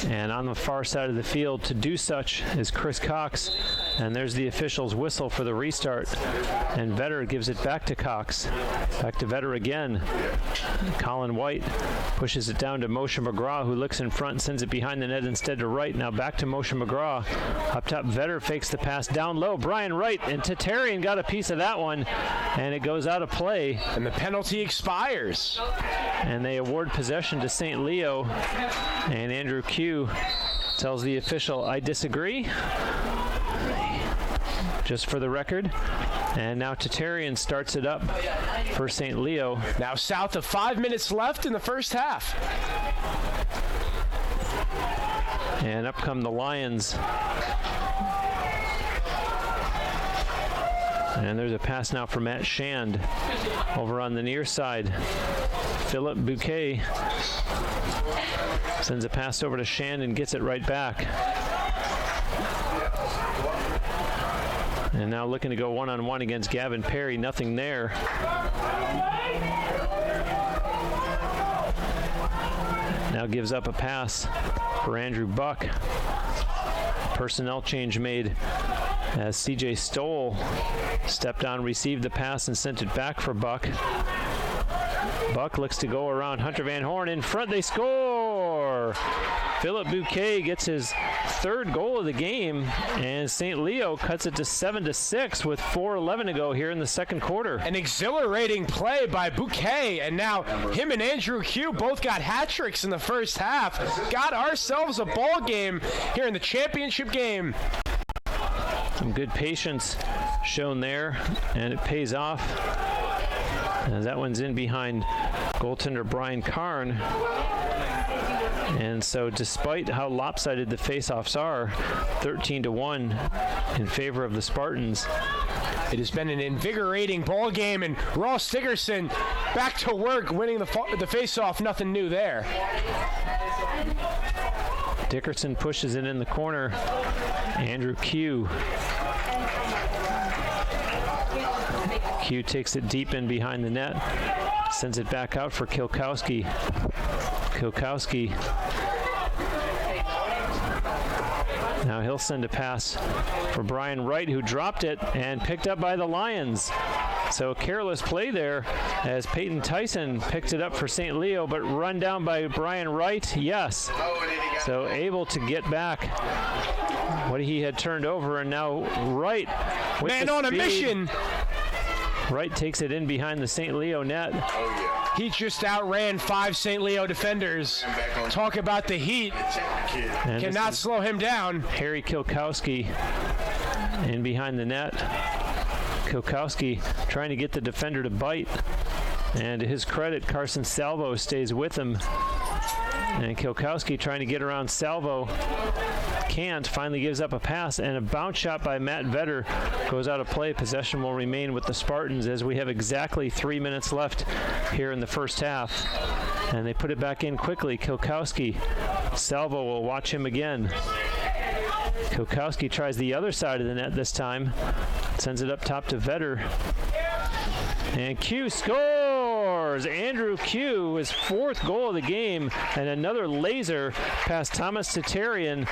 And on the far side of the field to do such is Chris Cox. And there's the official's whistle for the restart. And Vetter gives it back to Cox. Back to Vetter again. Colin White pushes it down to Moshe McGraw, who looks in front and sends it behind the net instead to Wright. Now back to Moshe McGraw. Up top, Vetter fakes the pass down low. Brian Wright and Tatarian got a piece of that one. And it goes out of play. And the penalty expires. And they award possession to St. Leo. And Andrew Q tells the official, I disagree. Just for the record. And now Tatarian starts it up for St. Leo. Now south of 5 minutes left in the first half. And up come the Lions. And there's a pass now for Matt Shand over on the near side. Philip Bouquet sends a pass over to Shand and gets it right back. And now looking to go one-on-one against Gavin Perry. Nothing there. Now gives up a pass for Andrew Buck. Personnel change made as CJ Stoll stepped on, received the pass, and sent it back for Buck. Buck looks to go around Hunter Van Horn. In front, they score! Philip Bouquet gets his third goal of the game, and St. Leo cuts it to 7-6 with 4:11 to go here in the second quarter. An exhilarating play by Bouquet, and now him and Andrew Q both got hat tricks in the first half. Got ourselves a ball game here in the championship game. Some good patience shown there, and it pays off. As that one's in behind goaltender Brian Karn. And so despite how lopsided the faceoffs are, 13-1 in favor of the Spartans. It has been an invigorating ball game, and Ross Dickerson back to work winning the faceoff. Nothing new there. Dickerson pushes it in the corner. Andrew Q takes it deep in behind the net, sends it back out for Kilkowski. Kilkowski. Now he'll send a pass for Brian Wright, who dropped it and picked up by the Lions. So careless play there as Peyton Tyson picked it up for St. Leo, but run down by Brian Wright. Yes. So able to get back what he had turned over, and now Wright with man on a mission. Wright takes it in behind the St. Leo net. He just outran 5 St. Leo defenders. Talk about the heat. And cannot slow him down. Harry Kilkowski in behind the net. Kilkowski trying to get the defender to bite. And to his credit, Carson Salvo stays with him. And Kilkowski trying to get around Salvo. Can't, finally gives up a pass, and a bounce shot by Matt Vetter goes out of play. Possession will remain with the Spartans as we have exactly 3 minutes left here in the first half. And they put it back in quickly. Kilkowski. Salvo will watch him again. Kilkowski tries the other side of the net this time. Sends it up top to Vetter. And Q scores! Andrew Q, his 4th goal of the game, and another laser past Thomas Tatarian.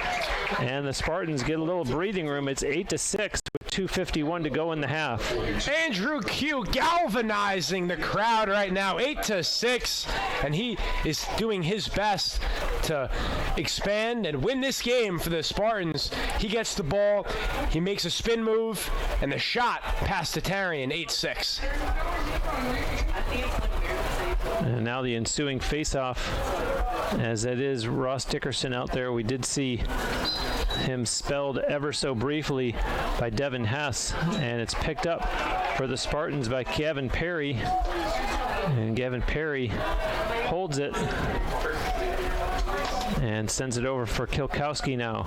And the Spartans get a little breathing room. It's 8-6 with 2:51 to go in the half. Andrew Q galvanizing the crowd right now, 8-6, and he is doing his best to expand and win this game for the Spartans. He gets the ball, he makes a spin move, and the shot past Tatarian, 8-6. And now the ensuing face-off, as it is Ross Dickerson out there. We did see him spelled ever so briefly by Devin Hess, and it's picked up for the Spartans by Gavin Perry, and Gavin Perry holds it and sends it over for Kilkowski now.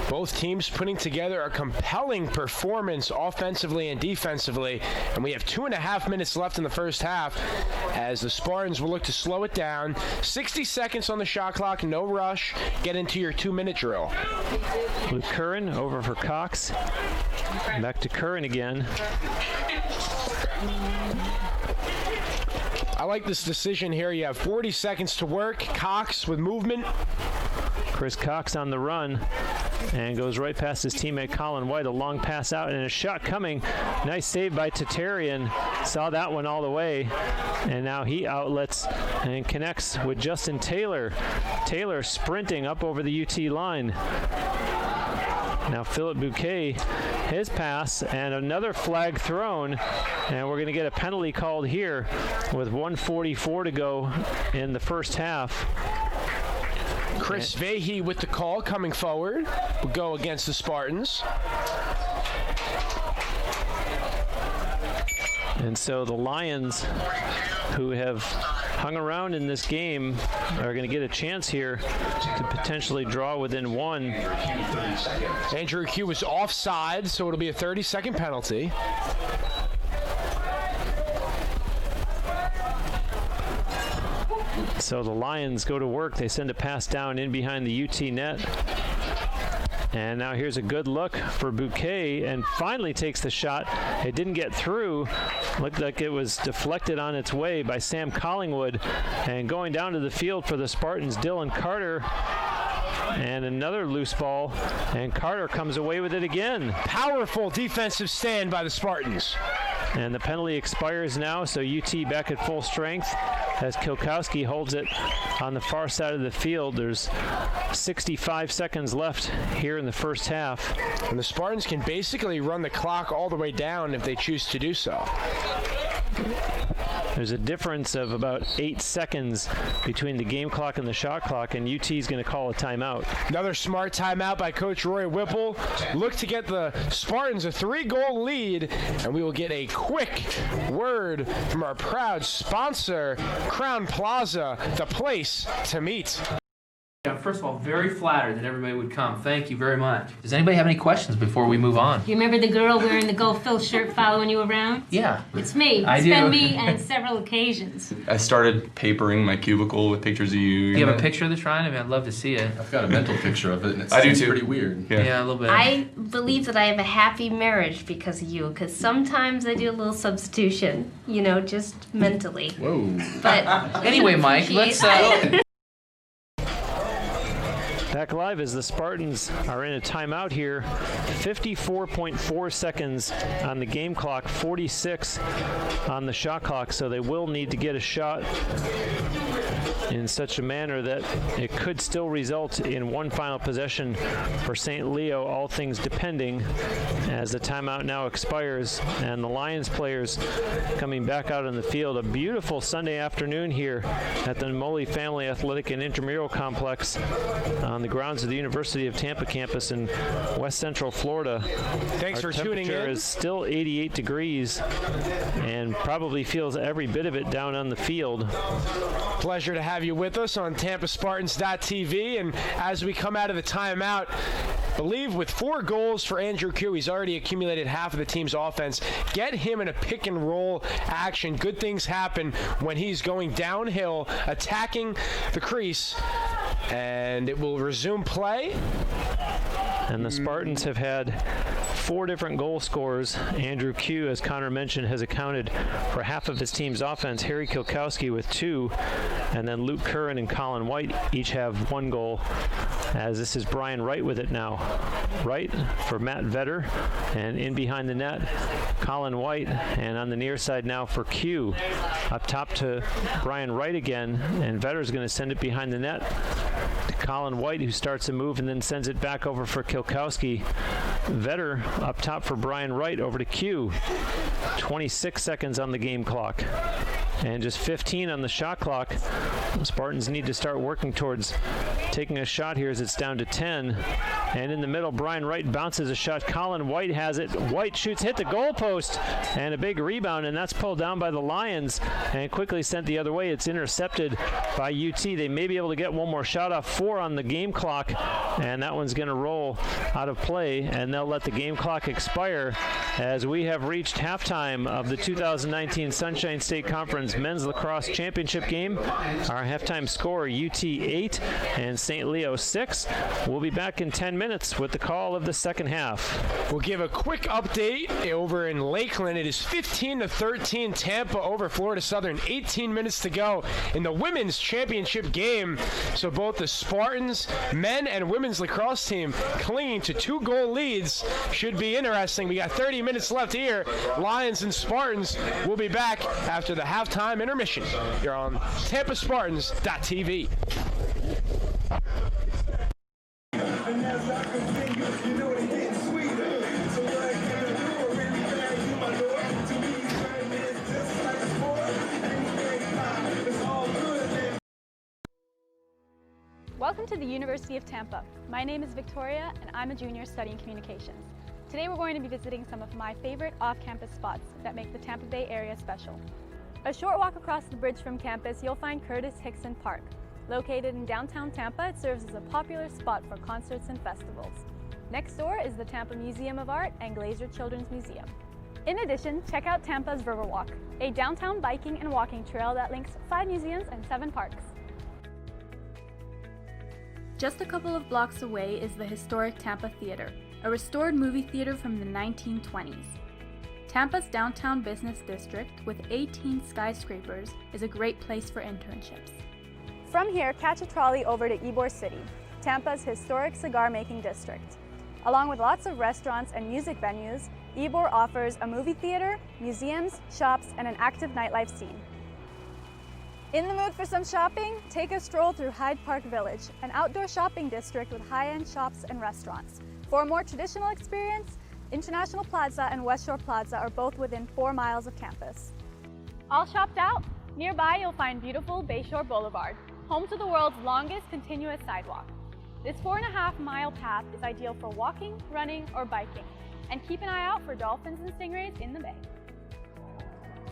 Both teams putting together a compelling performance offensively and defensively, and we have 2.5 minutes left in the first half as the Spartans will look to slow it down. 60 seconds on the shot clock, no rush. Get into your 2-minute drill. Luke Curran over for Cox. Back to Curran again. I like this decision here. You have 40 seconds to work. Cox with movement. Chris Cox on the run and goes right past his teammate Colin White. A long pass out and a shot coming. Nice save by Tatarian. Saw that one all the way. And now he outlets and connects with Justin Taylor. Taylor sprinting up over the UT line. Now Philip Bouquet, his pass, and another flag thrown, and we're going to get a penalty called here with 1:44 to go in the first half. Chris Vahey with the call coming forward. Will go against the Spartans. And so the Lions, who have hung around in this game, are going to get a chance here to potentially draw within one. Andrew Q was offside, so it'll be a 30-second penalty. So the Lions go to work. They send a pass down in behind the UT net. And now here's a good look for Bouquet, and finally takes the shot. It didn't get through. Looked like it was deflected on its way by Sam Collingwood. And going down to the field for the Spartans, Dylan Carter. And another loose ball, and Carter comes away with it again. Powerful defensive stand by the Spartans. And the penalty expires now, so UT back at full strength as Kilkowski holds it on the far side of the field. There's 65 seconds left here in the first half. And the Spartans can basically run the clock all the way down if they choose to do so. There's a difference of about 8 seconds between the game clock and the shot clock, and UT is going to call a timeout. Another smart timeout by Coach Roy Whipple. Look to get the Spartans a 3-goal lead, and we will get a quick word from our proud sponsor, Crown Plaza, the place to meet. First of all, very flattered that everybody would come. Thank you very much. Does anybody have any questions before we move on? You remember the girl wearing the Go Phil shirt following you around? Yeah. It's me. I It's do. been me on several occasions. I started papering my cubicle with pictures of you. Do you have a picture of the shrine? I mean, I'd love to see it. I've got a mental picture of it, and I do it's too. pretty weird. Yeah, a little bit. I believe that I have a happy marriage because of you, because sometimes I do a little substitution, you know, just mentally. Whoa. But Anyway, Mike, let's... Back live as the Spartans are in a timeout here. 54.4 seconds on the game clock, 46 on the shot clock, so they will need to get a shot in such a manner that it could still result in one final possession for St. Leo, all things depending, as the timeout now expires and the Lions players coming back out on the field. A beautiful Sunday afternoon here at the Moley Family Athletic and Intramural Complex on the grounds of the University of Tampa campus in West Central Florida. Thanks Our for tuning in. temperature is still 88 degrees and probably feels every bit of it down on the field. Pleasure to have you with us on TampaSpartans.tv. And as we come out of the timeout, I believe with 4 goals for Andrew Q, he's already accumulated half of the team's offense. Get him in a pick and roll action. Good things happen when he's going downhill, attacking the crease, and it will resume play. And the Spartans have had 4 different goal scorers. Andrew Q, as Connor mentioned, has accounted for half of his team's offense. Harry Kilkowski with 2, and then Luke Curran and Colin White each have 1 goal as this is Brian Wright with it now. Wright for Matt Vetter, and in behind the net, Colin White, and on the near side now for Q. Up top to Brian Wright again, and Vetter's going to send it behind the net to Colin White, who starts a move and then sends it back over for Kilkowski. Vetter up top for Brian Wright, over to Q. 26 seconds on the game clock. And just 15 on the shot clock. Spartans need to start working towards taking a shot here as it's down to 10. And in the middle, Brian Wright bounces a shot. Colin White has it. White shoots, hit the goalpost, and a big rebound, and that's pulled down by the Lions and quickly sent the other way. It's intercepted by UT. They may be able to get one more shot off. 4 on the game clock, and that one's going to roll out of play, and they'll let the game clock expire as we have reached halftime of the 2019 Sunshine State Conference Men's Lacrosse Championship game. Our halftime score, UT 8 and St. Leo 6. We'll be back in 10 minutes with the call of the second half. We'll give a quick update over in Lakeland. It is 15-13 Tampa over Florida Southern. 18 minutes to go in the women's championship game. So both the Spartans men and women's lacrosse team clinging to 2-goal leads. Should be interesting. We got 30 minutes left here. Lions and Spartans will be back after the halftime intermission. You're on TampaSpartans.tv. Welcome to the University of Tampa. My name is Victoria, and I'm a junior studying communications. Today we're going to be visiting some of my favorite off-campus spots that make the Tampa Bay area special. A short walk across the bridge from campus, you'll find Curtis Hickson Park. Located in downtown Tampa, it serves as a popular spot for concerts and festivals. Next door is the Tampa Museum of Art and Glazer Children's Museum. In addition, check out Tampa's Riverwalk, a downtown biking and walking trail that links 5 museums and 7 parks. Just a couple of blocks away is the historic Tampa Theater, a restored movie theater from the 1920s. Tampa's downtown business district, with 18 skyscrapers, is a great place for internships. From here, catch a trolley over to Ybor City, Tampa's historic cigar-making district. Along with lots of restaurants and music venues, Ybor offers a movie theater, museums, shops, and an active nightlife scene. In the mood for some shopping? Take a stroll through Hyde Park Village, an outdoor shopping district with high-end shops and restaurants. For a more traditional experience, International Plaza and West Shore Plaza are both within 4 miles of campus. All shopped out? Nearby you'll find beautiful Bayshore Boulevard, home to the world's longest continuous sidewalk. This 4.5-mile path is ideal for walking, running, or biking, and keep an eye out for dolphins and stingrays in the bay.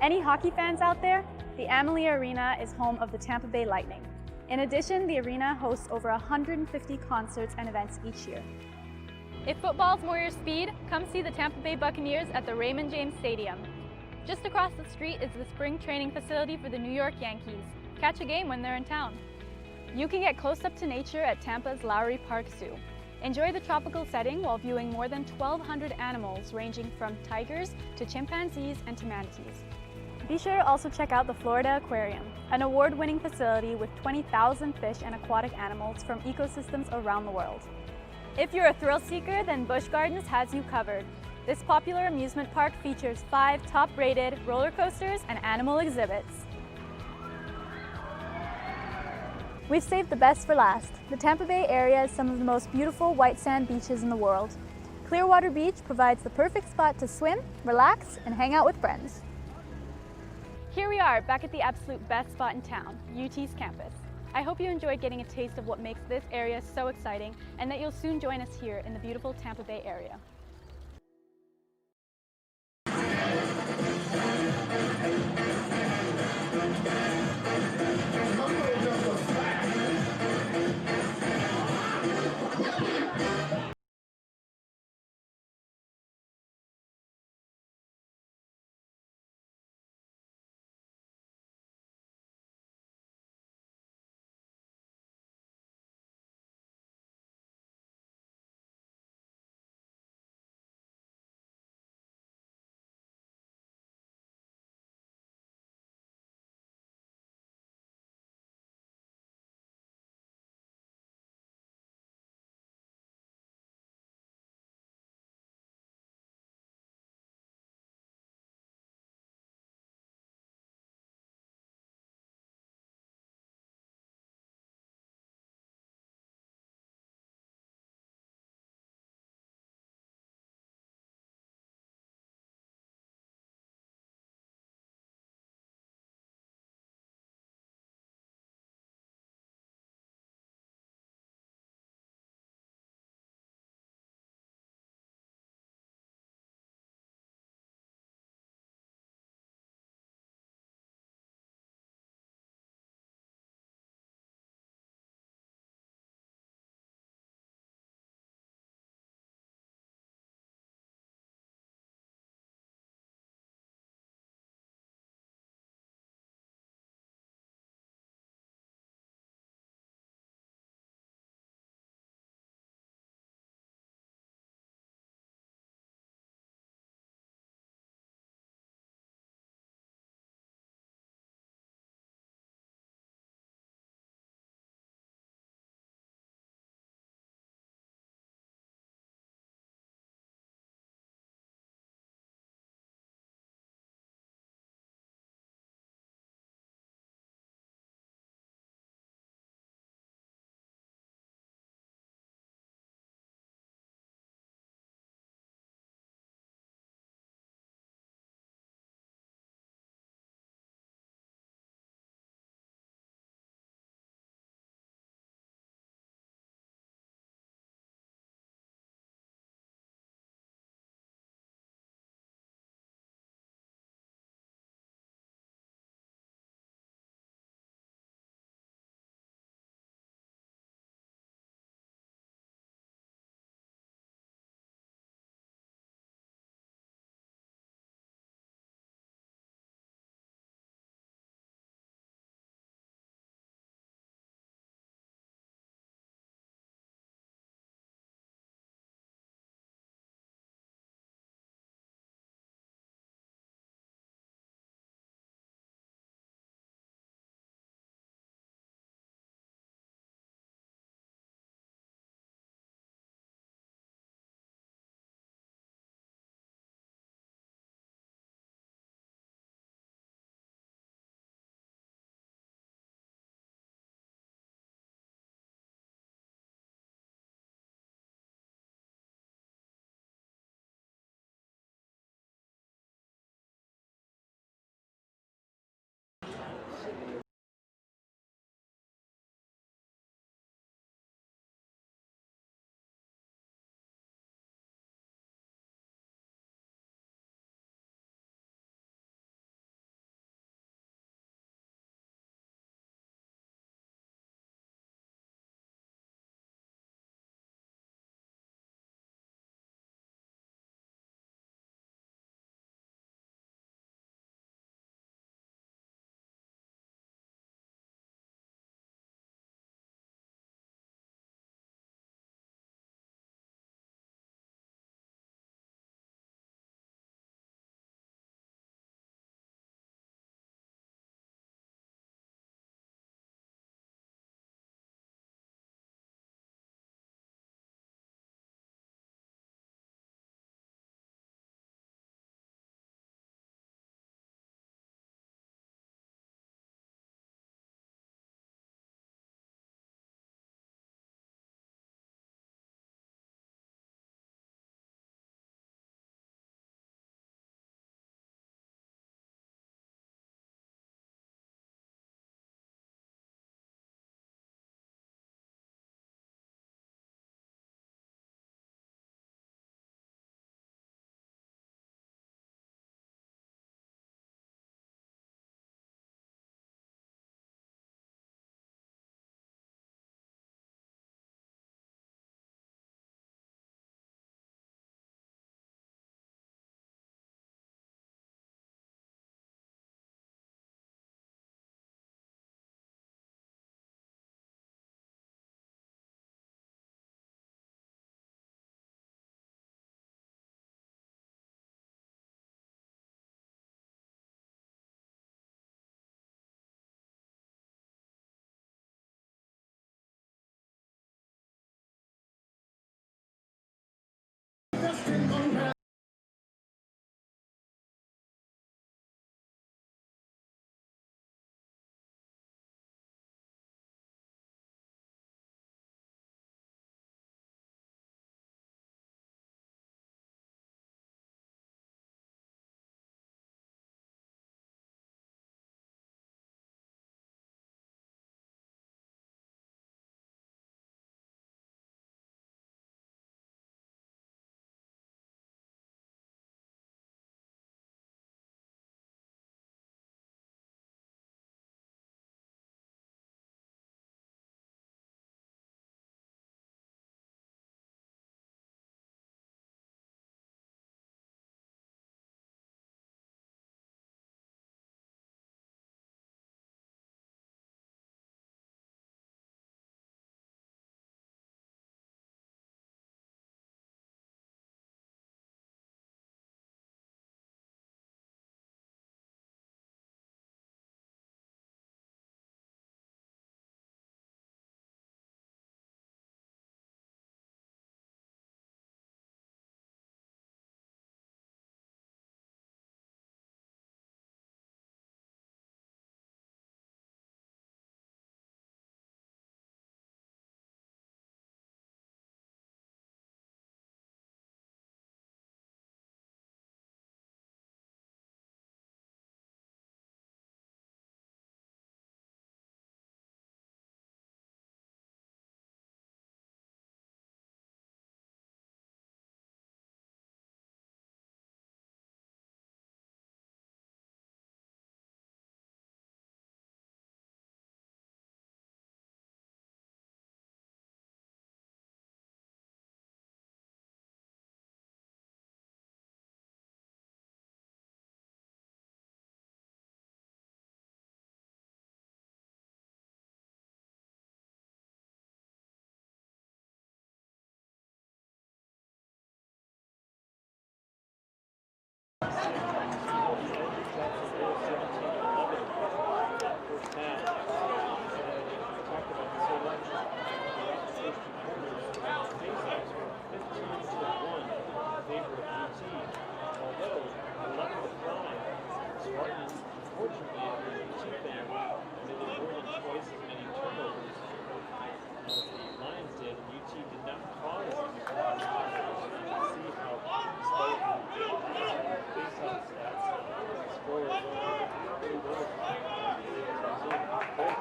Any hockey fans out there? The Amalie Arena is home of the Tampa Bay Lightning. In addition, the arena hosts over 150 concerts and events each year. If football's more your speed, come see the Tampa Bay Buccaneers at the Raymond James Stadium. Just across the street is the spring training facility for the New York Yankees. Catch a game when they're in town. You can get close up to nature at Tampa's Lowry Park Zoo. Enjoy the tropical setting while viewing more than 1,200 animals ranging from tigers to chimpanzees and to manatees. Be sure to also check out the Florida Aquarium, an award-winning facility with 20,000 fish and aquatic animals from ecosystems around the world. If you're a thrill seeker, then Busch Gardens has you covered. This popular amusement park features 5 top-rated roller coasters and animal exhibits. We've saved the best for last. The Tampa Bay area has some of the most beautiful white sand beaches in the world. Clearwater Beach provides the perfect spot to swim, relax, and hang out with friends. Here we are, back at the absolute best spot in town, UT's campus. I hope you enjoyed getting a taste of what makes this area so exciting, and that you'll soon join us here in the beautiful Tampa Bay area.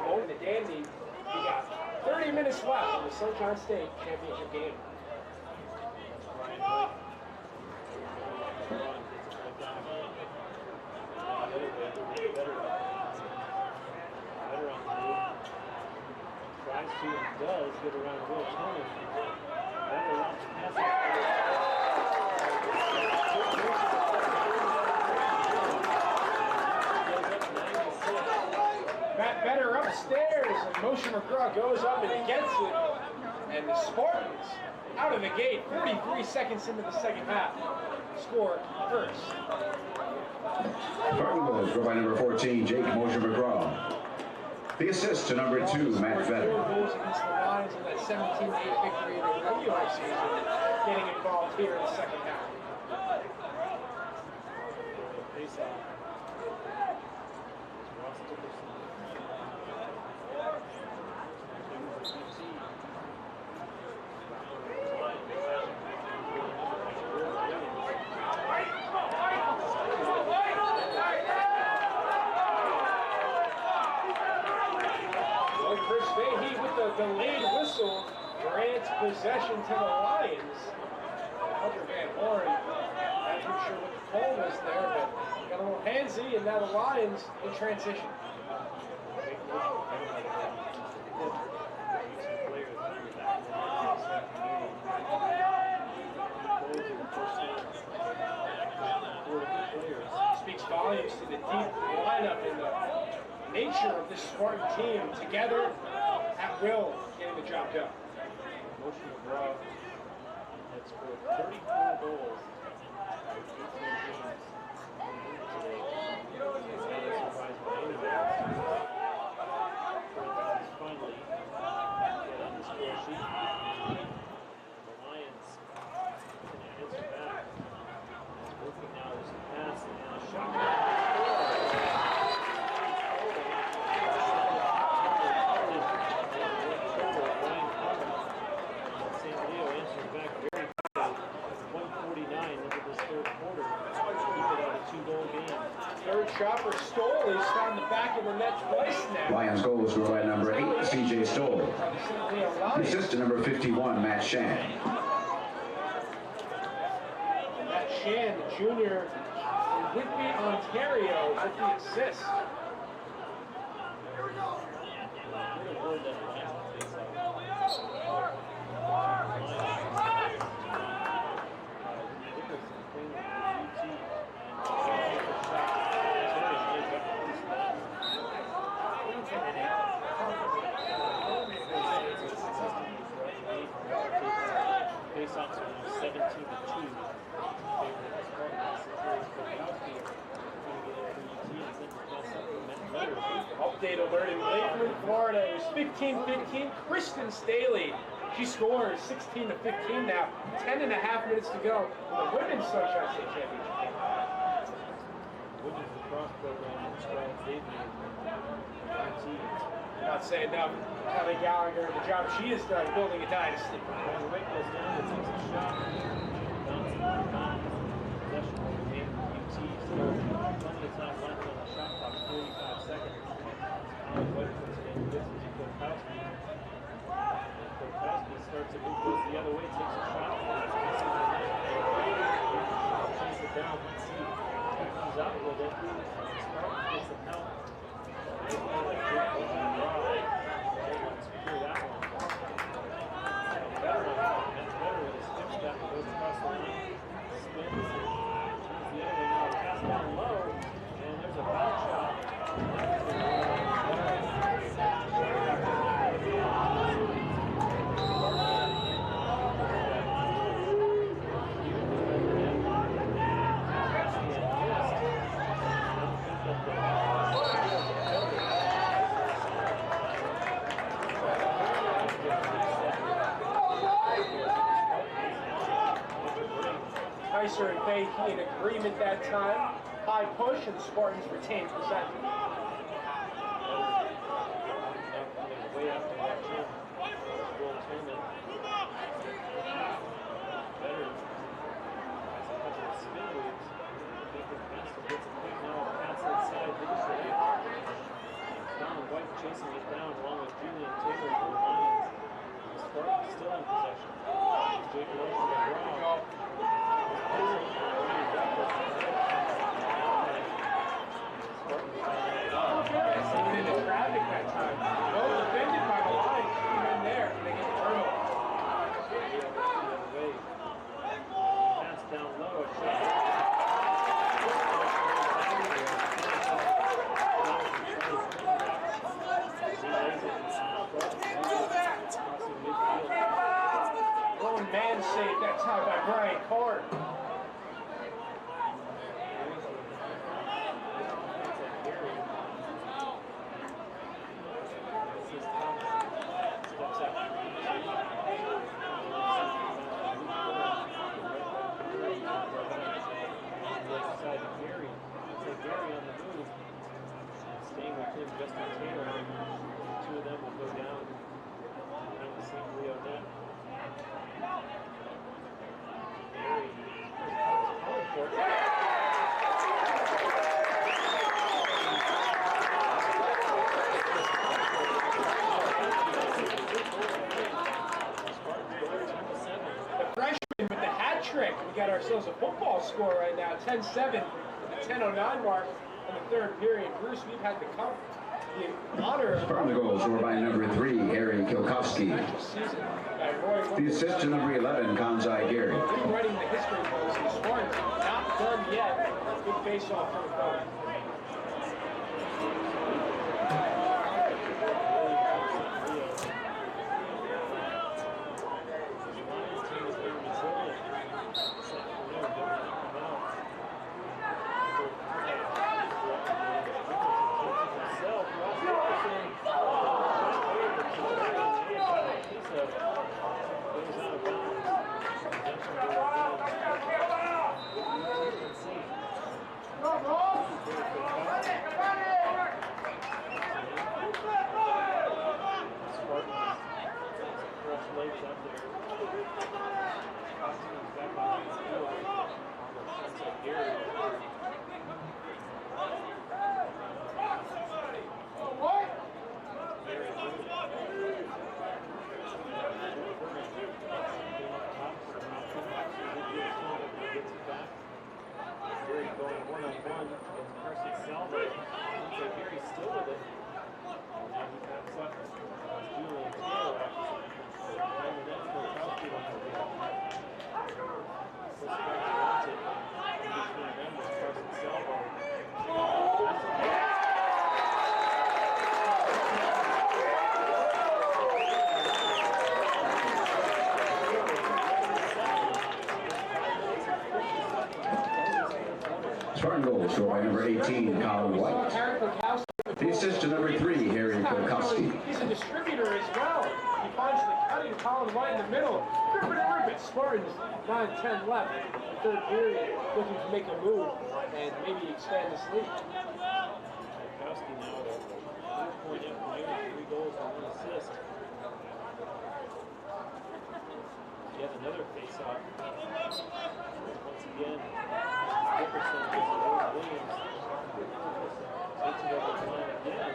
Over the Dandy, we got 30 minutes left in the Sunshine State Championship game. Tries to and does get around Will Turner. Matt Better upstairs, and Moshe McGraw goes up and gets it. And the Spartans, out of the gate, 43 seconds into the second half, score first. Spartan goal scored by number 14, Jake Moshe McGraw. The assist to number 2, Matt Vedder. 4 goals against the Lions in that 17-8 victory in the regular season, getting involved here in the second half. Delayed whistle grants possession to the Lions. Hunter Van Horn, not too sure what the call was there, but got a little handsy, and now the Lions in transition. Speaks volumes to the deep lineup and the nature of this Spartan team together. At will, getting the job done. Moshe McGraw has scored 34 goals in 18 games today. He's not surprised by any goals. He's finally get on the score sheet. The Lions can answer back. It's working now. There's a pass and a shot. Third shot for Stoll. He's found the back of the net twice now. Lions goal scored by number 8, CJ Stoll. The assist to number 51, Matt Shan. Matt Shan, the junior from Whitby, Ontario, with the assist. Face-offs are now 17-2 in favor of the Spartans. Update alert in Lakeland, Florida. It was 15-15. Kristen Staley, she scores 16-15 now. 10.5 minutes to go in the Women's Sunshine State Championship. Women's lacrosse program and strides they've made. Not saying enough. Kelly Gallagher, the job she has done building a dynasty. When the rate goes down, it takes a shot. Bouncing around. Possession will remain for UT. Still plenty of time left on the shot clock, 45 seconds. Alan White puts it in, gives it to Korkowski. And Korkowski starts to move, goes the other way, takes a shot. Chase it down, let's see. He's out with it. Spartans gets some help. Kaiser and Fahey in agreement that time. high push, and the Spartans retain possession. Way up to watch him. Will Turner. Better. Has a couple of spin moves. Making faster. Gets it quick now. Pass inside. Don White chasing it down along with Julian Taylor for the Lions. The Spartans still in possession. Jake Lowe for the draw. In the traffic that time. Well defended by the line. In there, and they get the turnover. Pass down low. A shot. Going man save that time by Brian Card. Justin Taylor, two of them will go down the St. Leo net. The freshman with the hat trick. We got ourselves a football score right now, 10-7 at the 10:09 mark in the third period. Bruce, we've had the honor of Spartan goal scored by number 3, Harry Kilkowski. The assist to number 11, Kanzai Gary. Rewriting the history books, the Spartans not done yet. Good face-off for the goal. Spartan goal scored by number 18, Colin White. The assist to number 3, Harry Kilkowski. He's a distributor as well. He finds the cutting Colin White in the middle. Rip it. Spartans, 9-10 left. The third period, looking to make a move and maybe expand this lead. Kilkowski now at a 4-point up lead, 3 goals and 1 assist. Yet another face-off. Once again, Dickerson gives it over Williams. Takes it over the line again.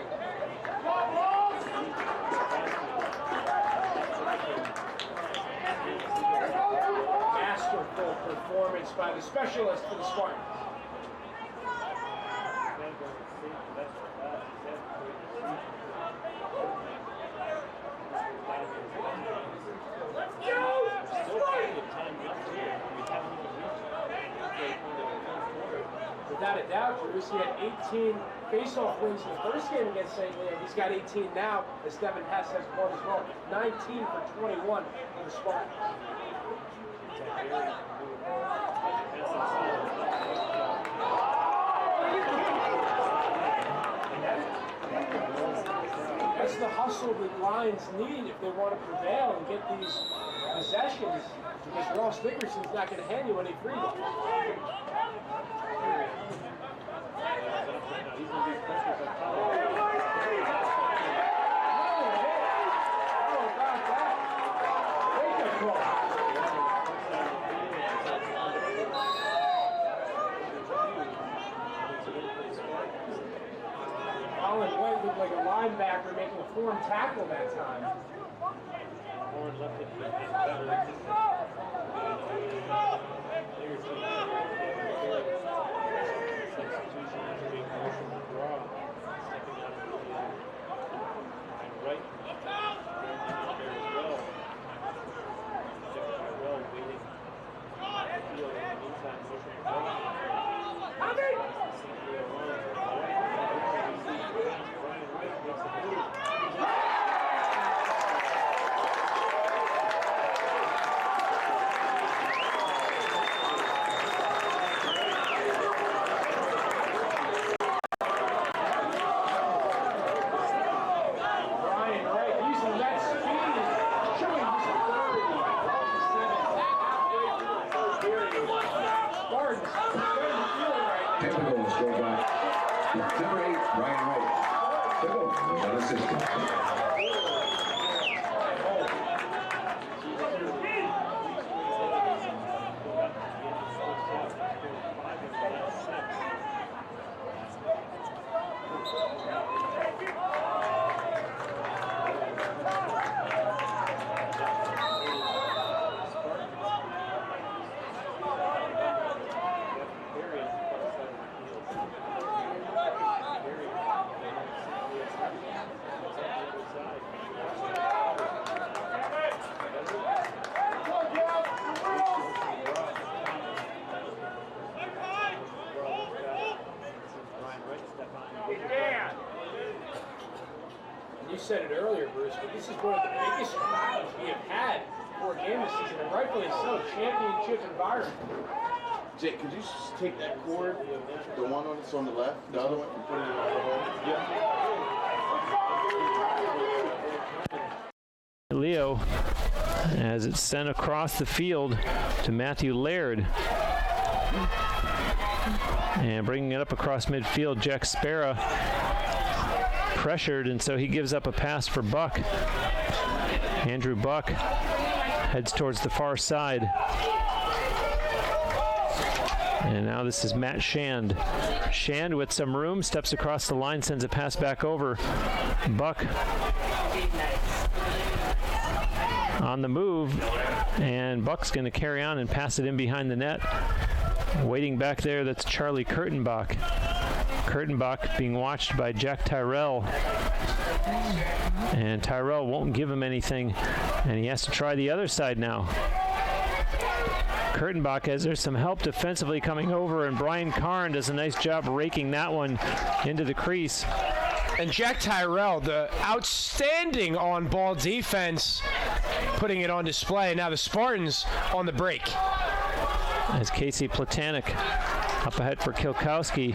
Masterful performance by the specialist for the Spartans. Without a doubt, Bruce, he had 18 face-off wins in the first game against St. Leo. He's got 18 now, as Devin Hess has one as well. 19 for 21 for the Spartans. That's the hustle the Lions need if they want to prevail and get these possessions, because Ross Dickerson's not going to hand you any freedom. Colin White looked like a linebacker making a form tackle that time. You said it earlier, Bruce, but this is one of the biggest crowds we have had for a game this season, and rightfully so, championship environment. Jake, could you just take that cord, the one that's on the left, the other one, and put it in the other hole? Yeah. Leo, as it's sent across the field to Matthew Laird. And bringing it up across midfield, Jack Sparrow pressured, and so he gives up a pass for Buck. Andrew Buck heads towards the far side. And now this is Matt Shand. Shand with some room, steps across the line, sends a pass back over. Buck on the move, and Buck's going to carry on and pass it in behind the net. Waiting back there, that's Charlie Kurtenbach. Kurtenbach being watched by Jack Tyrell. And Tyrell won't give him anything, and he has to try the other side now. Kurtenbach, as there's some help defensively coming over, and Brian Karn does a nice job raking that one into the crease. And Jack Tyrell, the outstanding on-ball defense, putting it on display. Now the Spartans on the break. As Casey Platanik up ahead for Kilkowski.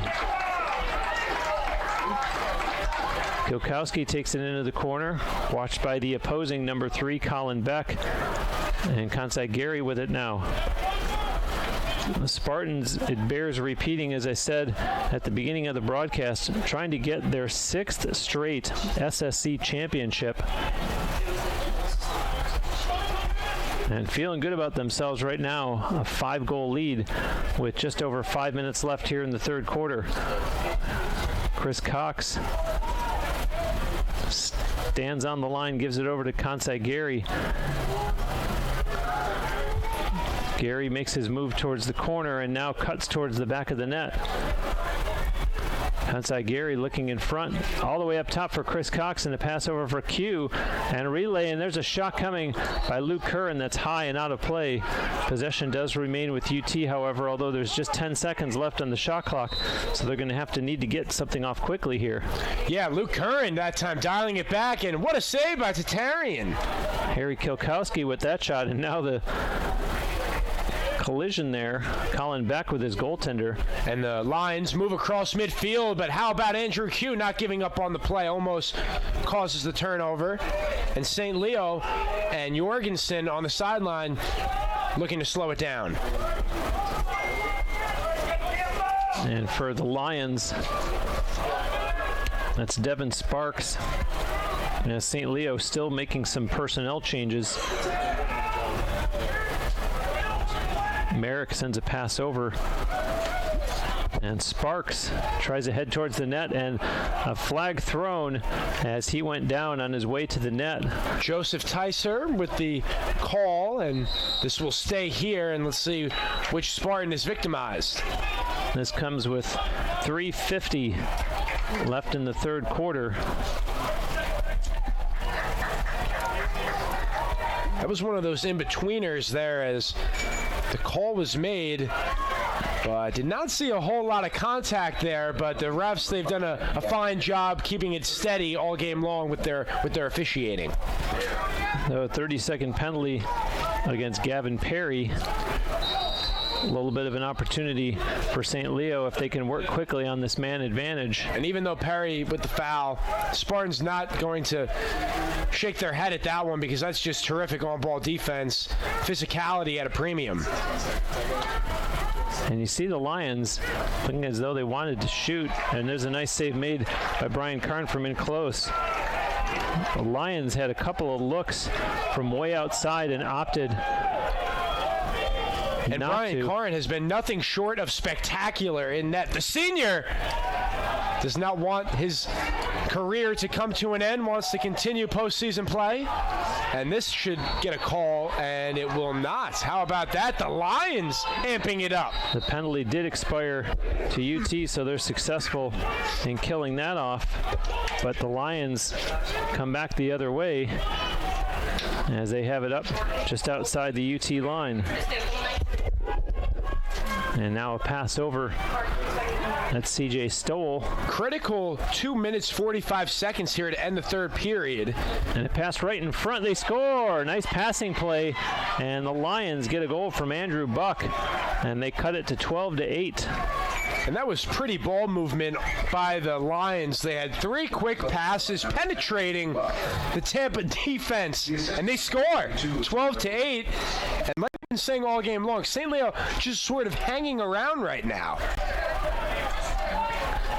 Kilkowski takes it into the corner, watched by the opposing number 3, Colin Beck. And Kansai Gary with it now. The Spartans, it bears repeating, as I said at the beginning of the broadcast, trying to get their 6th straight SSC championship. And feeling good about themselves right now. A 5-goal lead with just over 5 minutes left here in the third quarter. Chris Cox stands on the line, gives it over to Kansai Gary. Gary makes his move towards the corner and now cuts towards the back of the net. Kansai Gary looking in front, all the way up top for Chris Cox, and a pass over for Q, and a relay, and there's a shot coming by Luke Curran that's high and out of play. Possession does remain with UT, however, although there's just 10 seconds left on the shot clock, so they're going to need to get something off quickly here. Yeah, Luke Curran that time dialing it back, and what a save by Tatarian. Harry Kilkowski with that shot, and now the collision there. Colin Beck with his goaltender. And the Lions move across midfield, but how about Andrew Q not giving up on the play? Almost causes the turnover. And St. Leo and Jorgensen on the sideline looking to slow it down. And for the Lions, that's Devin Sparks. And St. Leo still making some personnel changes. Merrick sends a pass over. And Sparks tries to head towards the net, and a flag thrown as he went down on his way to the net. Joseph Tyser with the call, and this will stay here, and let's see which Spartan is victimized. This comes with 3:50 left in the third quarter. That was one of those in-betweeners there as the call was made. But did not see a whole lot of contact there, but the refs, they've done a fine job keeping it steady all game long with their officiating. A 30-second penalty against Gavin Perry. A little bit of an opportunity for St. Leo if they can work quickly on this man advantage. And even though Perry with the foul, Spartans not going to shake their head at that one because that's just terrific on-ball defense, physicality at a premium. And you see the Lions looking as though they wanted to shoot, and there's a nice save made by Brian Karn from in close. The Lions had a couple of looks from way outside and opted and not Brian to. Karn has been nothing short of spectacular in net. The senior does not want his career to come to an end, wants to continue postseason play. And this should get a call, and it will not. How about that? The Lions amping it up. The penalty did expire to UT, so they're successful in killing that off. But the Lions come back the other way as they have it up just outside the UT line. And now a pass over. That's C.J. Stoll. Critical 2 minutes, 45 seconds here to end the third period. And a pass right in front. They score. Nice passing play. And the Lions get a goal from Andrew Buck. And they cut it to 12-8. And that was pretty ball movement by the Lions. They had 3 quick passes penetrating the Tampa defense, and they score 12-8. And like I've been saying all game long, St. Leo just sort of hanging around right now.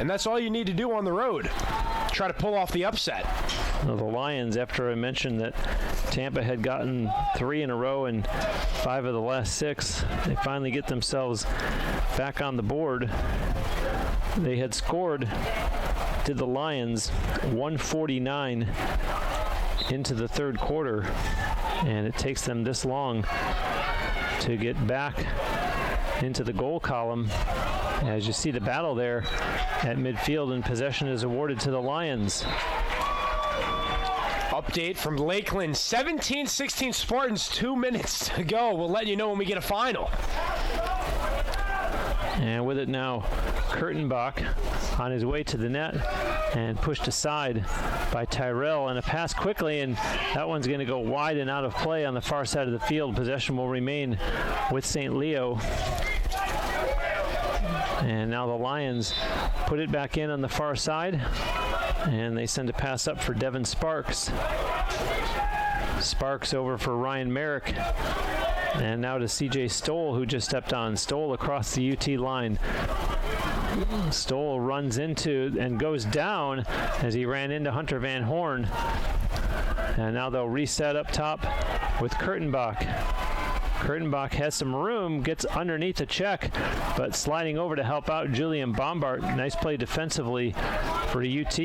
And that's all you need to do on the road. Try to pull off the upset. Well, the Lions, after I mentioned that Tampa had gotten 3 in a row and 5 of the last 6, they finally get themselves back on the board. They had scored, did the Lions, 149 into the third quarter, and it takes them this long to get back into the goal column. As you see the battle there at midfield, and possession is awarded to the Lions. Update from Lakeland, 17-16 Spartans, 2 minutes to go. We'll let you know when we get a final. And with it now, Kurtenbach on his way to the net and pushed aside by Tyrell, and a pass quickly, and that one's going to go wide and out of play on the far side of the field. Possession will remain with St. Leo. And now the Lions put it back in on the far side, and they send a pass up for Devin Sparks. Sparks over for Ryan Merrick. And now to C.J. Stoll, who just stepped on. Stoll across the UT line. Stoll runs into and goes down as he ran into Hunter Van Horn. And now they'll reset up top with Kurtenbach. Kurtenbach has some room, gets underneath the check, but sliding over to help out Julian Bombart. Nice play defensively for UT.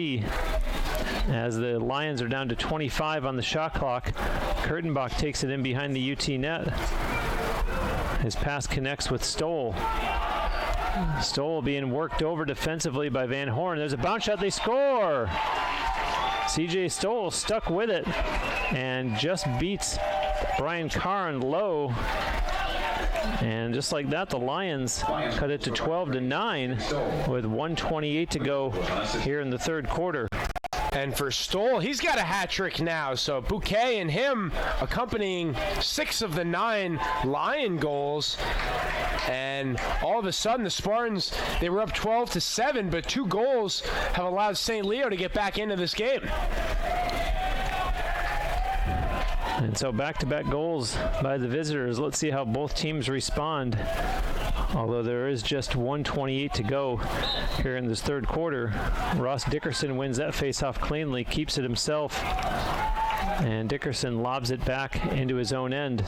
As the Lions are down to 25 on the shot clock, Kurtenbach takes it in behind the UT net. His pass connects with Stoll. Stoll being worked over defensively by Van Horn. There's a bounce shot, they score! C.J. Stoll stuck with it and just beats Brian Karn low. And just like that, the Lions cut it to 12-9 with 1:28 to go here in the third quarter. And for Stoll, he's got a hat trick now. So Bouquet and him accompanying 6 of the 9 Lion goals. And all of a sudden, the Spartans, they were up 12-7, but 2 goals have allowed St. Leo to get back into this game. And so back-to-back goals by the visitors. Let's see how both teams respond. Although there is just 1:28 to go here in this third quarter. Ross Dickerson wins that face-off cleanly, keeps it himself. And Dickerson lobs it back into his own end.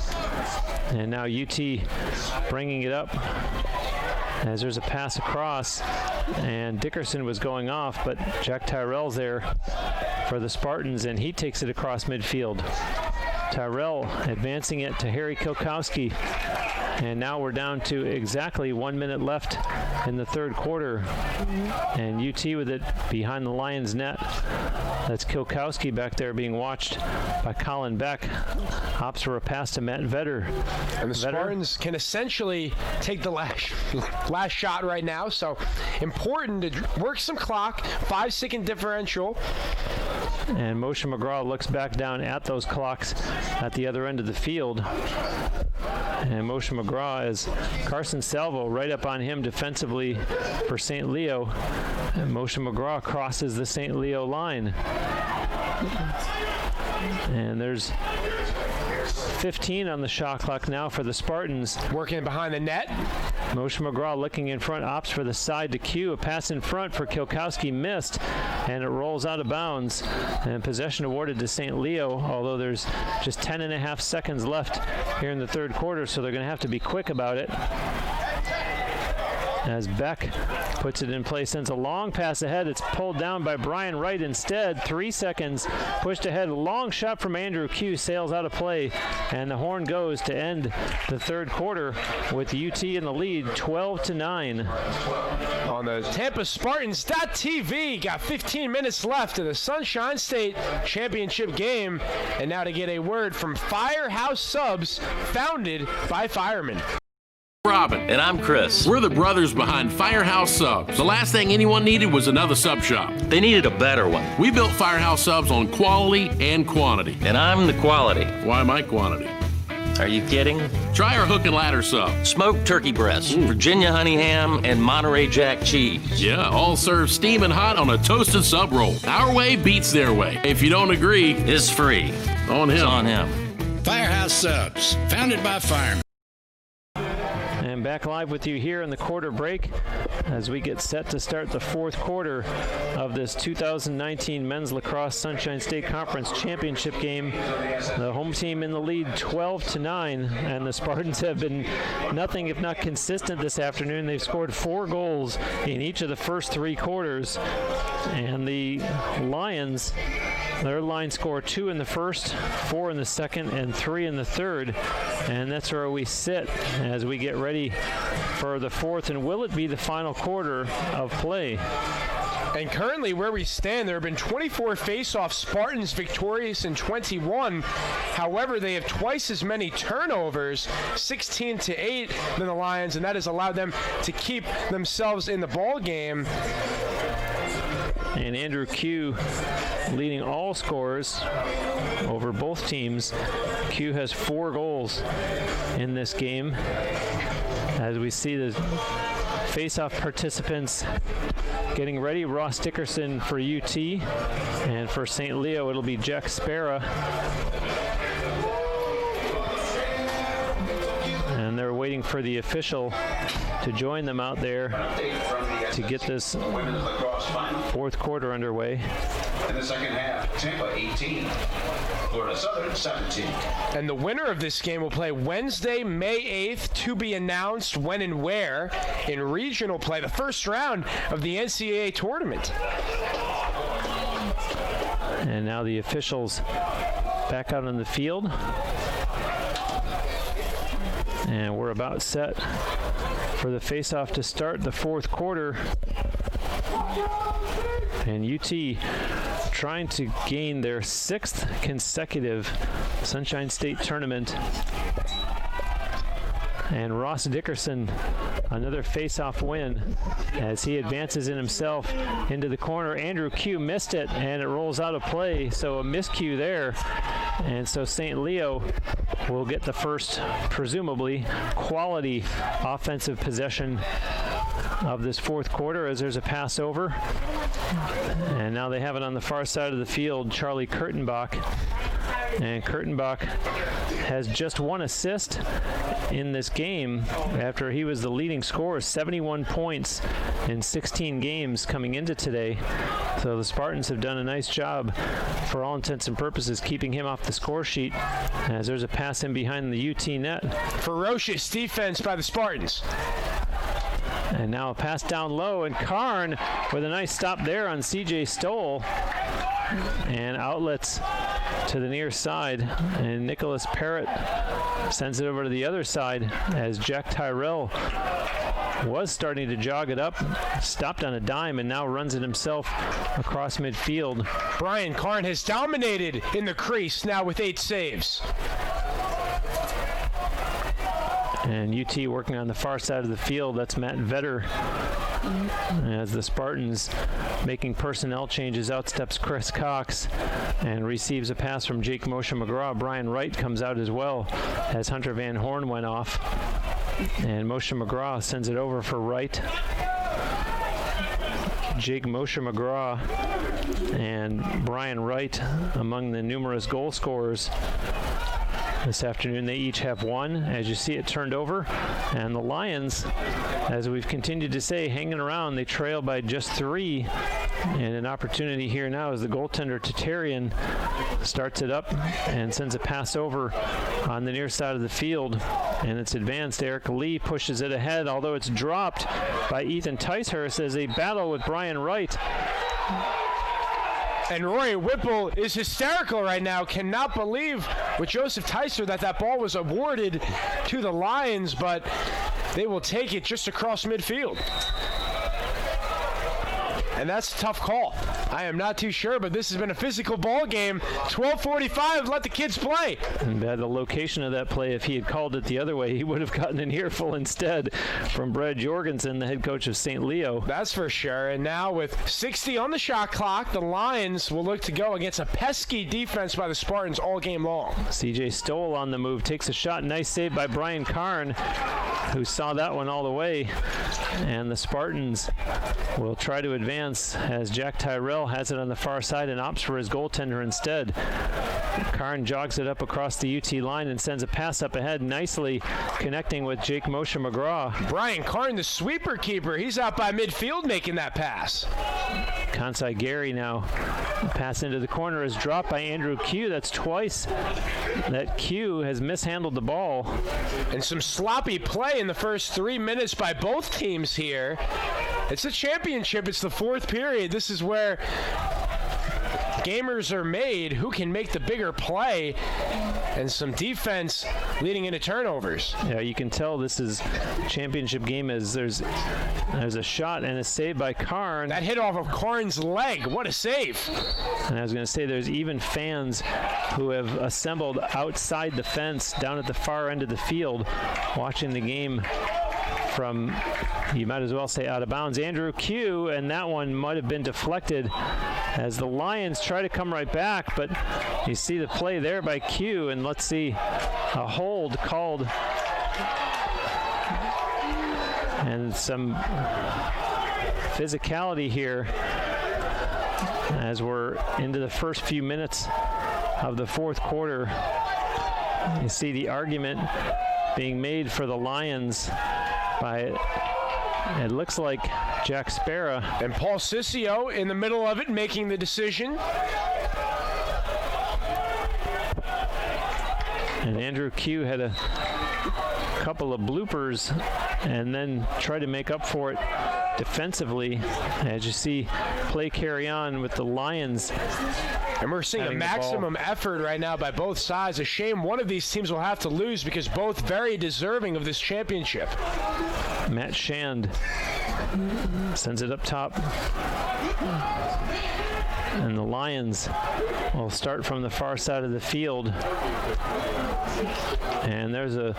And now UT bringing it up. as there's a pass across, and Dickerson was going off, but Jack Tyrell's there for the Spartans, and he takes it across midfield. Tyrell advancing it to Harry Kilkowski, and now we're down to exactly 1 minute left in the third quarter, and UT with it behind the Lions net. That's Kilkowski back there being watched by Colin Beck. Hops for a pass to Matt Vetter. And the Spartans can essentially take the last shot right now, so important to work some clock, 5-second differential. And Moshe McGraw looks back down at those clocks at the other end of the field. And Moshe McGraw is Carson Salvo right up on him defensively for St. Leo. And Moshe McGraw crosses the St. Leo line. And there's 15 on the shot clock now for the Spartans. Working behind the net. Moshe McGraw looking in front, opts for the side to Q. A pass in front for Kilkowski missed, and it rolls out of bounds. And possession awarded to St. Leo, although there's just 10.5 seconds left here in the third quarter, so they're going to have to be quick about it. As Beck puts it in play, sends a long pass ahead. It's pulled down by Brian Wright instead. 3 seconds pushed ahead. A long shot from Andrew Q sails out of play, and the horn goes to end the third quarter with UT in the lead, 12-9. On the Tampa Spartans.tv, got 15 minutes left of the Sunshine State Championship game, and now to get a word from Firehouse Subs, founded by firemen. Robin. And I'm Chris. We're the brothers behind Firehouse Subs. The last thing anyone needed was another sub shop. They needed a better one. We built Firehouse Subs on quality and quantity. And I'm the quality. Why my quantity? Are you kidding? Try our hook and ladder sub. Smoked turkey breast, Virginia honey ham, and Monterey Jack cheese. Yeah, all served steaming hot on a toasted sub roll. Our way beats their way. If you don't agree, it's free. On him. It's on him. Firehouse Subs, founded by firemen. And back live with you here in the quarter break as we get set to start the fourth quarter of this 2019 Men's Lacrosse Sunshine State Conference Championship game. The home team in the lead 12-9, and the Spartans have been nothing if not consistent this afternoon. They've scored 4 goals in each of the first 3 quarters, and the Lions, their line score 2 in the first, 4 in the second, and 3 in the third. And that's where we sit as we get ready for the fourth. And will it be the final quarter of play? And currently where we stand, there have been 24 face-offs, Spartans victorious in 21. However, they have twice as many turnovers, 16-8 than the Lions, and that has allowed them to keep themselves in the ball game. And Andrew Q leading all scorers over both teams. Q has 4 goals in this game. As we see the face-off participants getting ready, Ross Dickerson for UT, and for St. Leo it'll be Jack Spera. And they're waiting for the official to join them out there to get this fourth quarter underway. In the second half, Tampa 18, Florida Southern 17. And the winner of this game will play Wednesday, May 8th, to be announced when and where in regional play, the first round of the NCAA tournament. And now the officials back out on the field. And we're about set for the face-off to start the fourth quarter. And UT trying to gain their 6th consecutive Sunshine State tournament. And Ross Dickerson, another face-off win as he advances in himself into the corner. Andrew Q missed it, and it rolls out of play, so a miscue there. And so St. Leo will get the first, presumably, quality offensive possession of this fourth quarter as there's a pass over. And now they have it on the far side of the field, Charlie Kurtenbach. And Kurtenbach has just 1 assist in this game after he was the leading scorer, 71 points in 16 games coming into today. So the Spartans have done a nice job, for all intents and purposes, keeping him off the score sheet as there's a pass in behind the UT net. Ferocious defense by the Spartans. And now a pass down low, and Karn with a nice stop there on C.J. Stoll. And outlets to the near side, and Nicholas Parrott sends it over to the other side as Jack Tyrell was starting to jog it up, stopped on a dime, and now runs it himself across midfield. Brian Karn has dominated in the crease now with 8 saves. And UT working on the far side of the field. That's Matt Vetter. As the Spartans making personnel changes, out steps Chris Cox and receives a pass from Jake Moshe McGraw. Brian Wright comes out as well as Hunter Van Horn went off. And Moshe McGraw sends it over for Wright. Jake Moshe McGraw and Brian Wright among the numerous goal scorers this afternoon. They each have 1. As you see it turned over, and the Lions, as we've continued to say, hanging around. They trail by just 3, and an opportunity here now as the goaltender Tatarian starts it up and sends a pass over on the near side of the field, and it's advanced. Eric Lee pushes it ahead, although it's dropped by Ethan Ticehurst as they battle with Brian Wright. And Rory Whipple is hysterical right now. Cannot believe with Joseph Teister that ball was awarded to the Lions, but they will take it just across midfield. And that's a tough call. I am not too sure, but this has been a physical ball game. 12:45, let the kids play. And the location of that play, if he had called it the other way, he would have gotten an earful instead from Brad Jorgensen, the head coach of St. Leo. That's for sure. And now with 60 on the shot clock, the Lions will look to go against a pesky defense by the Spartans all game long. C.J. Stoll on the move, takes a shot. Nice save by Brian Karn, who saw that one all the way. And the Spartans will try to advance as Jack Tyrell has it on the far side and opts for his goaltender instead. Karn jogs it up across the UT line and sends a pass up ahead, nicely connecting with Jake Moshe McGraw. Brian Karn, the sweeper keeper, he's out by midfield making that pass. Kansai Gary now. Pass into the corner is dropped by Andrew Q. That's twice that Q has mishandled the ball. And some sloppy play in the first 3 minutes by both teams here. It's a championship. It's the 4th period. This is where gamers are made. Who can make the bigger play? And some defense leading into turnovers. Yeah, you can tell this is a championship game as there's a shot and a save by Karn. That hit off of Karn's leg. What a save. And I was going to say there's even fans who have assembled outside the fence down at the far end of the field watching the game from, you might as well say, out of bounds. Andrew Q, and that one might have been deflected as the Lions try to come right back, but you see the play there by Q, and let's see a hold called and some physicality here as we're into the first few minutes of the 4th quarter. You see the argument being made for the Lions by, it looks like, Jack Sparrow. And Paul Sissio in the middle of it making the decision. And Andrew Q had a couple of bloopers and then tried to make up for it defensively. As you see play carry on with the Lions. And we're seeing a maximum effort right now by both sides. A shame one of these teams will have to lose because both very deserving of this championship. Matt Shand sends it up top. And the Lions will start from the far side of the field. And there's a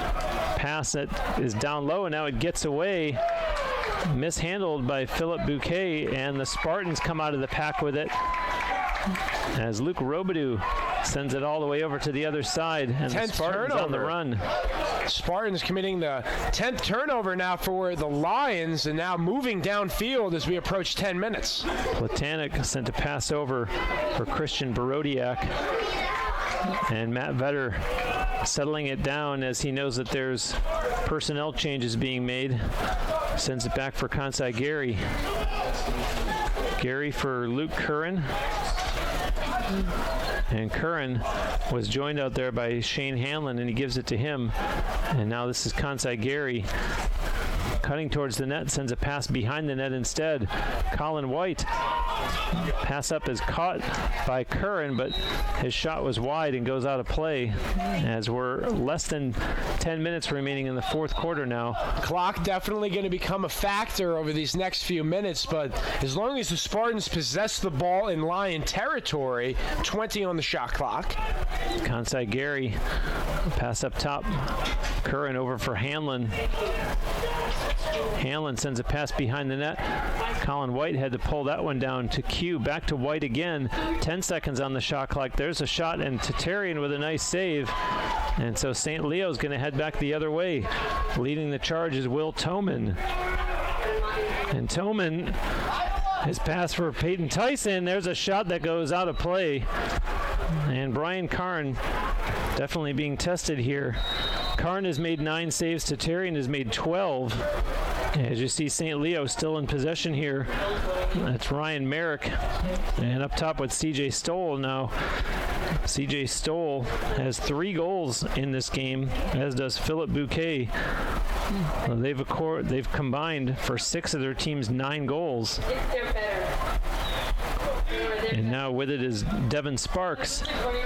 pass that is down low, and now it gets away. Mishandled by Philip Bouquet, and the Spartans come out of the pack with it as Luke Robidoux sends it all the way over to the other side, and the Spartans on the run. Spartans committing the 10th turnover now for the Lions, and now moving downfield as we approach 10 minutes. Platanic sent a pass over for Christian Barodiak, and Matt Vetter settling it down as he knows that there's personnel changes being made. Sends it back for Kansai Gary. Gary for Luke Curran. And Curran was joined out there by Shane Hanlon, and he gives it to him. And now this is Kansai Gary. cutting towards the net, sends a pass behind the net instead. Colin White. Pass up is caught by Curran, but his shot was wide and goes out of play as we're less than 10 minutes remaining in the fourth quarter now. Clock definitely going to become a factor over these next few minutes, but as long as the Spartans possess the ball in Lion territory, 20 on the shot clock. Kansai Gary, pass up top. Curran over for Hanlon. Hanlon sends a pass behind the net. Colin White had to pull that one down to Q. Back to White again. 10 seconds on the shot clock. There's a shot, and Tatarian with a nice save. And so St. Leo's going to head back the other way. Leading the charge is Will Toman. And Toman, his pass for Peyton Tyson. There's a shot that goes out of play. And Brian Karn definitely being tested here. Karn has made 9 saves. Tatarian has made 12. As you see, St. Leo still in possession here. That's Ryan Merrick. And up top with CJ Stoll now. CJ Stoll has 3 goals in this game, as does Philip Bouquet. They've combined for 6 of their team's 9 goals. And now with it is Devin Sparks.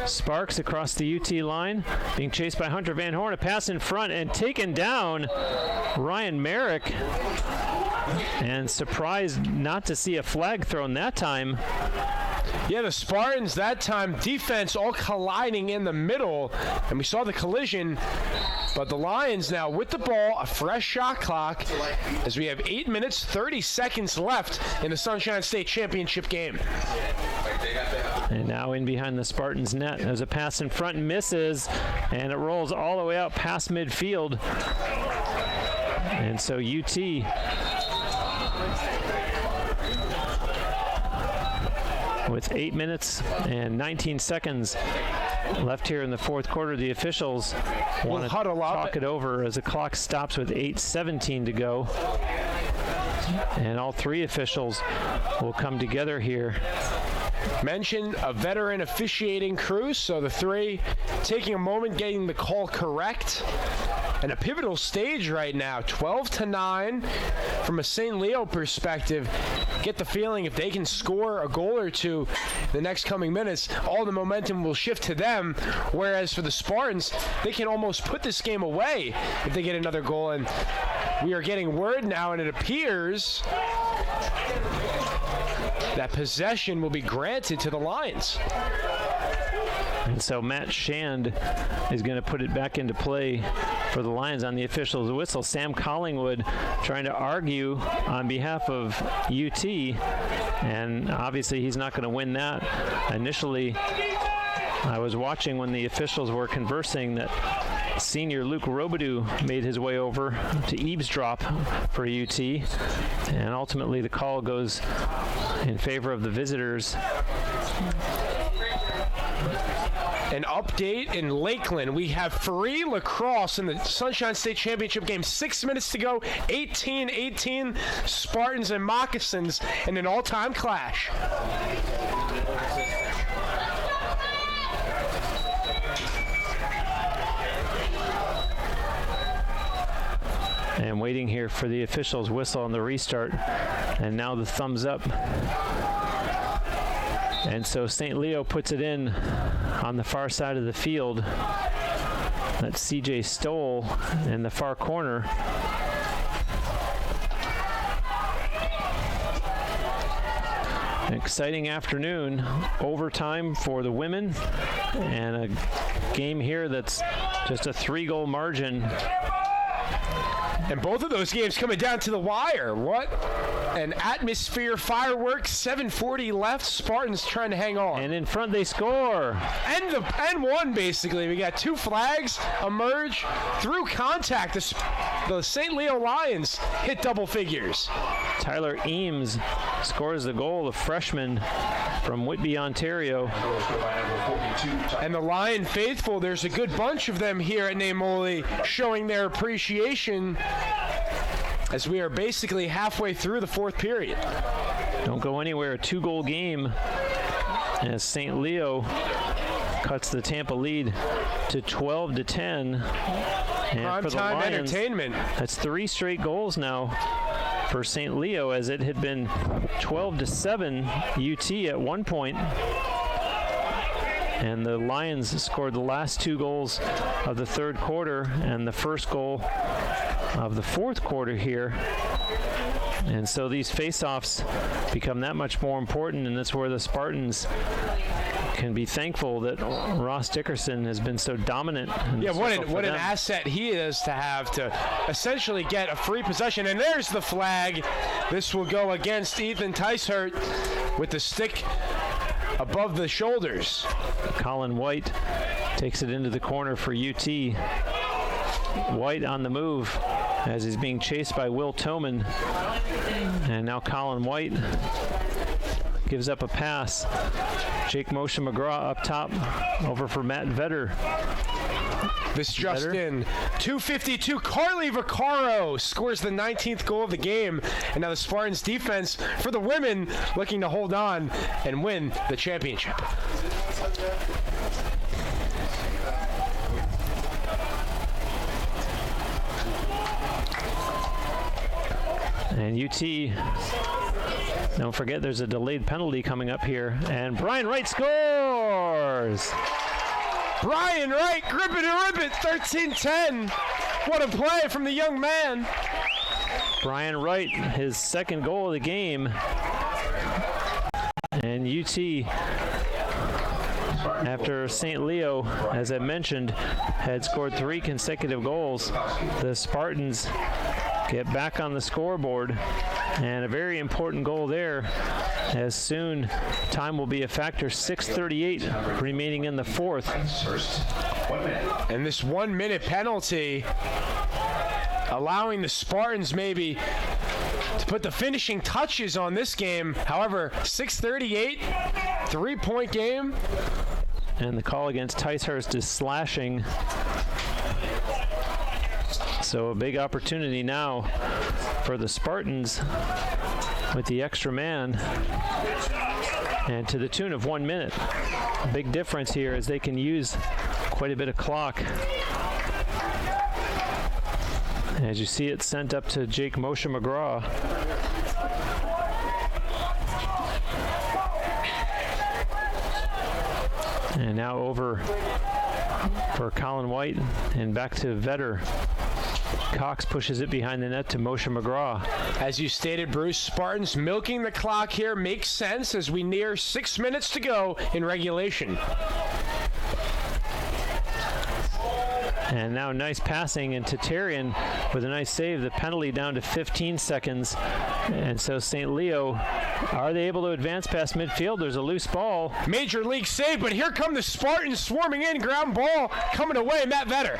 Sparks across the UT line, being chased by Hunter Van Horn. A pass in front and taken down. Ryan Merrick. And surprised not to see a flag thrown that time. Yeah, the Spartans that time, defense all colliding in the middle, and we saw the collision. But the Lions now with the ball, a fresh shot clock, as we have 8 minutes, 30 seconds left in the Sunshine State Championship game. And now in behind the Spartans net. There's a pass in front, misses, and it rolls all the way out past midfield. And so UT with 8 minutes and 19 seconds left here in the fourth quarter. The officials want to talk it over as the clock stops with 8:17 to go. And all 3 officials will come together here. Mention a veteran officiating crew, so the 3 taking a moment getting the call correct. And a pivotal stage right now, 12-9 from a St. Leo perspective. Get the feeling if they can score a goal or two the next coming minutes, all the momentum will shift to them. Whereas for the Spartans, they can almost put this game away if they get another goal. And we are getting word now, and it appears that possession will be granted to the Lions. And so Matt Shand is going to put it back into play for the Lions on the official's whistle. Sam Collingwood trying to argue on behalf of UT, and obviously he's not going to win that. Initially, I was watching when the officials were conversing that senior Luke Robidoux made his way over to eavesdrop for UT, and ultimately the call goes in favor of the visitors. An update in Lakeland. We have free lacrosse in the Sunshine State Championship game. 6 minutes to go. 18-18 Spartans and Moccasins in an all-time clash. And waiting here for the official's whistle on the restart. And now the thumbs up. And so St. Leo puts it in on the far side of the field. That's CJ Stoll in the far corner. An exciting afternoon. Overtime for the women. And a game here that's just a 3-goal margin. And both of those games coming down to the wire. What an atmosphere, fireworks, 7:40 left. Spartans trying to hang on. And in front they score. And one, basically. We got 2 flags emerge through contact. The St. Leo Lions hit double figures. Tyler Eames scores the goal, the freshman from Whitby, Ontario. And the Lion faithful, there's a good bunch of them here at Namoli showing their appreciation as we are basically halfway through the fourth period. Don't go anywhere, a 2-goal game as St. Leo cuts the Tampa lead to 12-10. And for the Primetime Lions, entertainment. That's 3 straight goals now for St. Leo, as it had been 12-7 UT at one point. And the Lions scored the last 2 goals of the third quarter and the first goal of the fourth quarter here. And so these face-offs become that much more important, and that's where the Spartans can be thankful that Ross Dickerson has been so dominant. Yeah, what an asset he is to have to essentially get a free possession. And there's the flag. This will go against Ethan Ticehurt with the stick above the shoulders. Colin White takes it into the corner for UT. White on the move as he's being chased by Will Toman. And now Colin White gives up a pass. Jake Moshe McGraw up top, over for Matt Vetter. This just in. 2:52. Carly Vaccaro scores the 19th goal of the game. And now the Spartans defense for the women looking to hold on and win the championship. And UT, don't forget there's a delayed penalty coming up here. And Brian Wright scores! Brian Wright, grip it and rip it, 13-10. What a play from the young man. Brian Wright, his second goal of the game. And UT, after St. Leo, as I mentioned, had scored 3 consecutive goals, the Spartans get back on the scoreboard, and a very important goal there, as soon time will be a factor. 6:38 remaining in the fourth. And this 1-minute penalty allowing the Spartans maybe to put the finishing touches on this game. However, 6:38, 3-point game. And the call against Ticehurst is slashing. So a big opportunity now for the Spartans with the extra man, and to the tune of 1 minute. A big difference here as they can use quite a bit of clock. As you see it sent up to Jake Moshe McGraw. And now over for Colin White and back to Vetter. Cox pushes it behind the net to Moshe McGraw. As you stated, Bruce, Spartans milking the clock here makes sense as we near 6 minutes to go in regulation. And now nice passing, and Tatarian with a nice save. The penalty down to 15 seconds. And so St. Leo, are they able to advance past midfield? There's a loose ball. Major league save, but here come the Spartans swarming in. Ground ball coming away, Matt Vetter.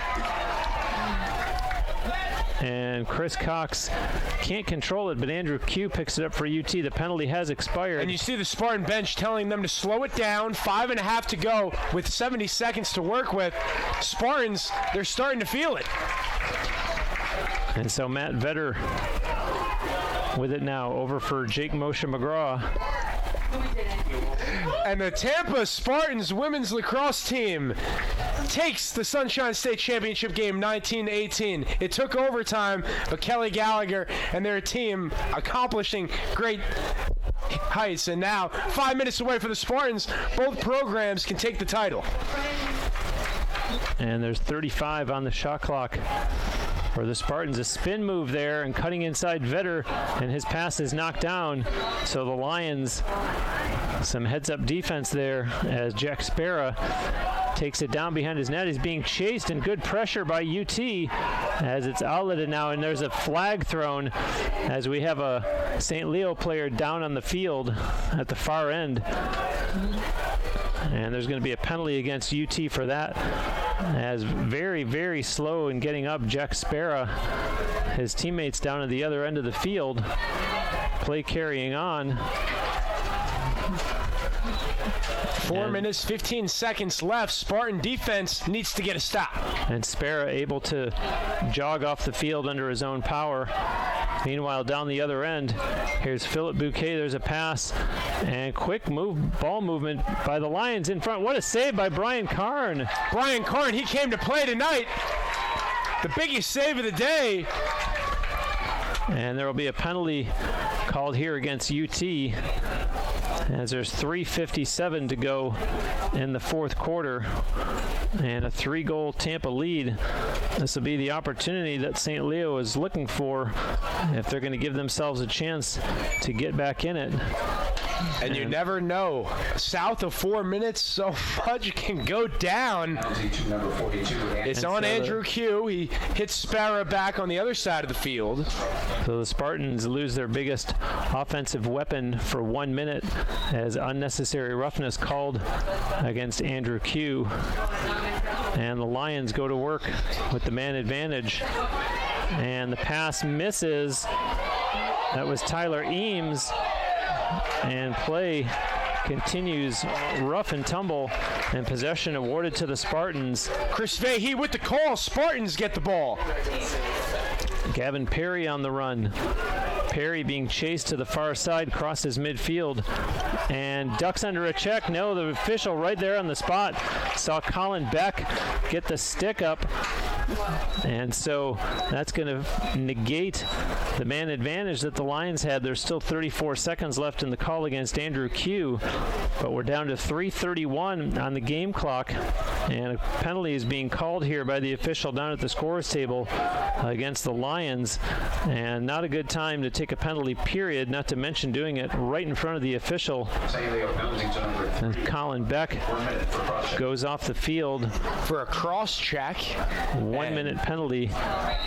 And Chris Cox can't control it, but Andrew Q picks it up for UT. The penalty has expired. And you see the Spartan bench telling them to slow it down. 5.5 to go with 70 seconds to work with. Spartans, they're starting to feel it. And so Matt Vetter with it now, over for Jake Moshe McGraw. And the Tampa Spartans women's lacrosse team takes the Sunshine State Championship game 19-18. It took overtime, but Kelly Gallagher and their team accomplishing great heights. And now, 5 minutes away for the Spartans, both programs can take the title. And there's 35 on the shot clock for the Spartans. A spin move there, and cutting inside Vetter, and his pass is knocked down. So the Lions, some heads-up defense there as Jack Sparrow takes it down behind his net. He's being chased, and good pressure by UT as it's outletted now, and there's a flag thrown as we have a St. Leo player down on the field at the far end. And there's going to be a penalty against UT for that, as very, very slow in getting up Jack Sparrow. His teammates down at the other end of the field. Play carrying on. 4 minutes, 15 seconds left. Spartan defense needs to get a stop. And Sparrow able to jog off the field under his own power. Meanwhile, down the other end, here's Philip Bouquet. There's a pass and quick ball movement by the Lions in front. What a save by Brian Karn. Brian Karn, he came to play tonight. the biggest save of the day. And there will be a penalty called here against UT as there's 3:57 to go in the fourth quarter and a 3-goal Tampa lead. This will be the opportunity that St. Leo is looking for if they're going to give themselves a chance to get back in it. And you never know. South of 4 minutes, so much can go down. It's on Andrew Q. He hits Sparrow back on the other side of the field. So the Spartans lose their biggest offensive weapon for 1 minute as unnecessary roughness called against Andrew Q. And the Lions go to work with the man advantage. And the pass misses. That was Tyler Eames. And play continues rough and tumble, and possession awarded to the Spartans. Chris Vahey with the call. Spartans get the ball. Gavin Perry on the run. Perry being chased to the far side, crosses midfield, and ducks under a check. No, the official right there on the spot saw Colin Beck get the stick up, and so that's going to negate the man advantage that the Lions had. There's still 34 seconds left in the call against Andrew Q, but we're down to 3:31 on the game clock, and a penalty is being called here by the official down at the scorer's table against the Lions, and not a good time to take a penalty, period, not to mention doing it right in front of the official. And Colin Beck goes off the field for a cross check. 1 minute penalty.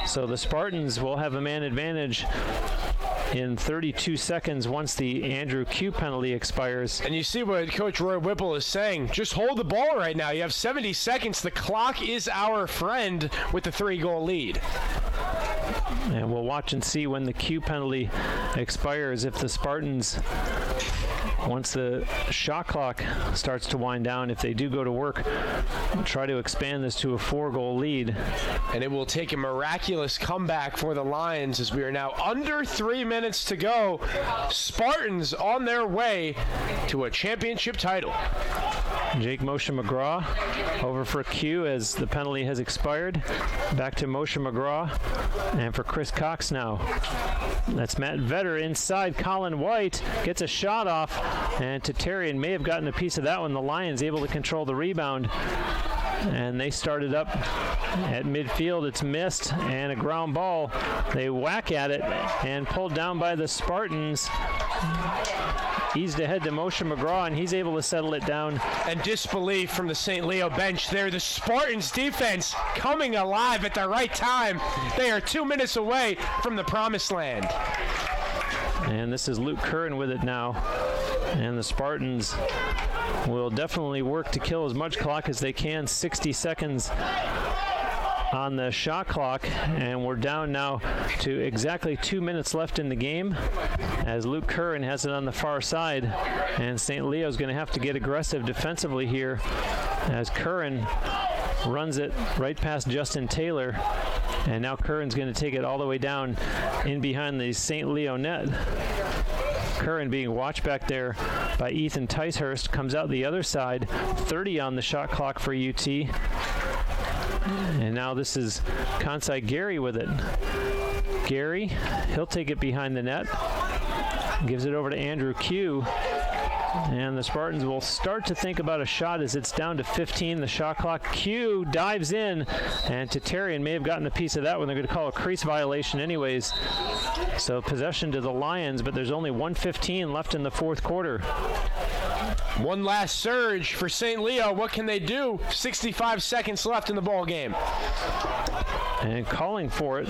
So the Spartans will have a man advantage in 32 seconds once the Andrew Q penalty expires. And you see what Coach Roy Whipple is saying. Just hold the ball right now. You have 70 seconds. The clock is our friend with the 3-goal lead. And we'll watch and see when the Q penalty expires if the Spartans, once the shot clock starts to wind down, if they do go to work, try to expand this to a 4-goal lead. And it will take a miraculous comeback for the Lions as we are now under 3 minutes to go. Spartans on their way to a championship title. Jake Moshe McGraw over for Q as the penalty has expired. Back to Moshe McGraw, and for Chris Cox now. That's Matt Vetter inside. Colin White gets a shot off, and Tatarian may have gotten a piece of that one. The Lions able to control the rebound, and they started up at midfield. It's missed, and a ground ball. They whack at it and pulled down by the Spartans. Eased ahead to Moshe McGraw, and he's able to settle it down. And disbelief from the St. Leo bench there. The Spartans defense coming alive at the right time. They are 2 minutes away from the promised land. And this is Luke Curran with it now. And the Spartans will definitely work to kill as much clock as they can. 60 seconds on the shot clock, and we're down now to exactly 2 minutes left in the game as Luke Curran has it on the far side, and St. Leo's going to have to get aggressive defensively here as Curran runs it right past Justin Taylor, and now Curran's going to take it all the way down in behind the St. Leo net. Curran being watched back there by Ethan Ticehurst, comes out the other side. 30 on the shot clock for UT. And now this is Kansai Gary with it. Gary, he'll take it behind the net. Gives it over to Andrew Q. And the Spartans will start to think about a shot as it's down to 15, the shot clock. Q dives in, and Tatarian may have gotten a piece of that one. They're going to call a crease violation anyways. So possession to the Lions, but there's only 1:15 left in the fourth quarter. One last surge for St. Leo. What can they do? 65 seconds left in the ball game. And calling for it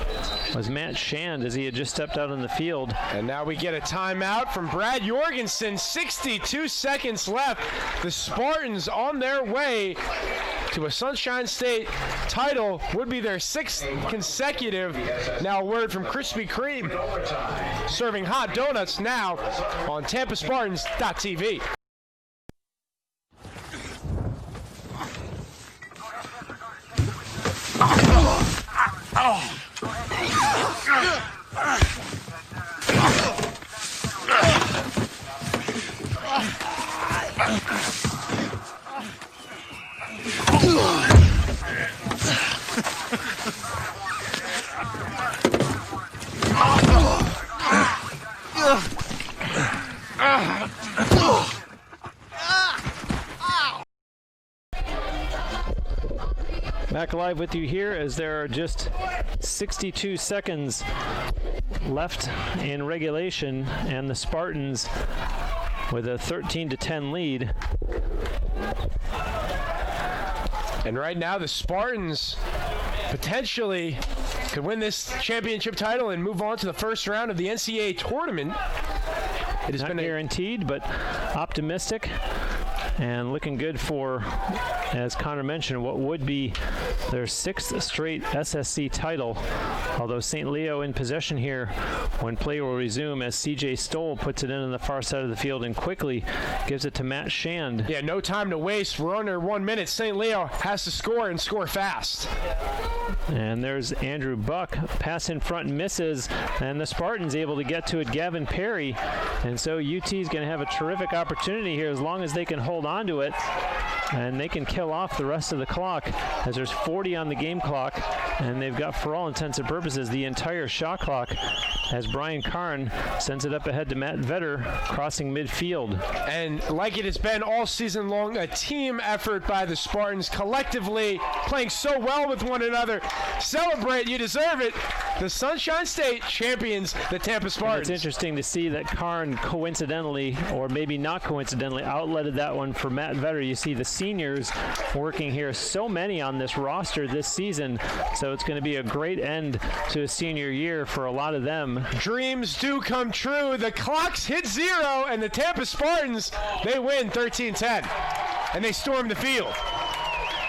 was Matt Shand as he had just stepped out on the field. And now we get a timeout from Brad Jorgensen. 62 seconds left. The Spartans on their way to a Sunshine State title. Would be their 6th consecutive. Now a word from Krispy Kreme. Serving hot donuts now on TampaSpartans.tv. Back live with you here as there are just 62 seconds left in regulation, and the Spartans with a 13-10 lead. And right now the Spartans potentially could win this championship title and move on to the first round of the NCAA tournament. It has Not been guaranteed, but optimistic and looking good for, as Connor mentioned, what would be their 6th straight SSC title. Although St. Leo in possession here when play will resume as CJ Stoll puts it in on the far side of the field and quickly gives it to Matt Shand. Yeah, no time to waste. We're under 1 minute. St. Leo has to score and score fast. And there's Andrew Buck. Pass in front misses, and the Spartans able to get to it. Gavin Perry. And so UT is going to have a terrific opportunity here as long as they can hold on to it. And they can kill off the rest of the clock as there's 40 on the game clock. And they've got, for all intents and purposes, the entire shot clock as Brian Karn sends it up ahead to Matt Vetter, crossing midfield. And like it has been all season long, a team effort by the Spartans, collectively playing so well with one another. Celebrate, you deserve it. The Sunshine State champions, the Tampa Spartans. And it's interesting to see that Karn coincidentally, or maybe not coincidentally, outletted that one for Matt Vetter. You see the seniors working here, so many on this roster this season, so it's going to be a great end to a senior year for a lot of them. Dreams do come true. The clocks hit 0, and the Tampa Spartans, they win 13-10, and they storm the field.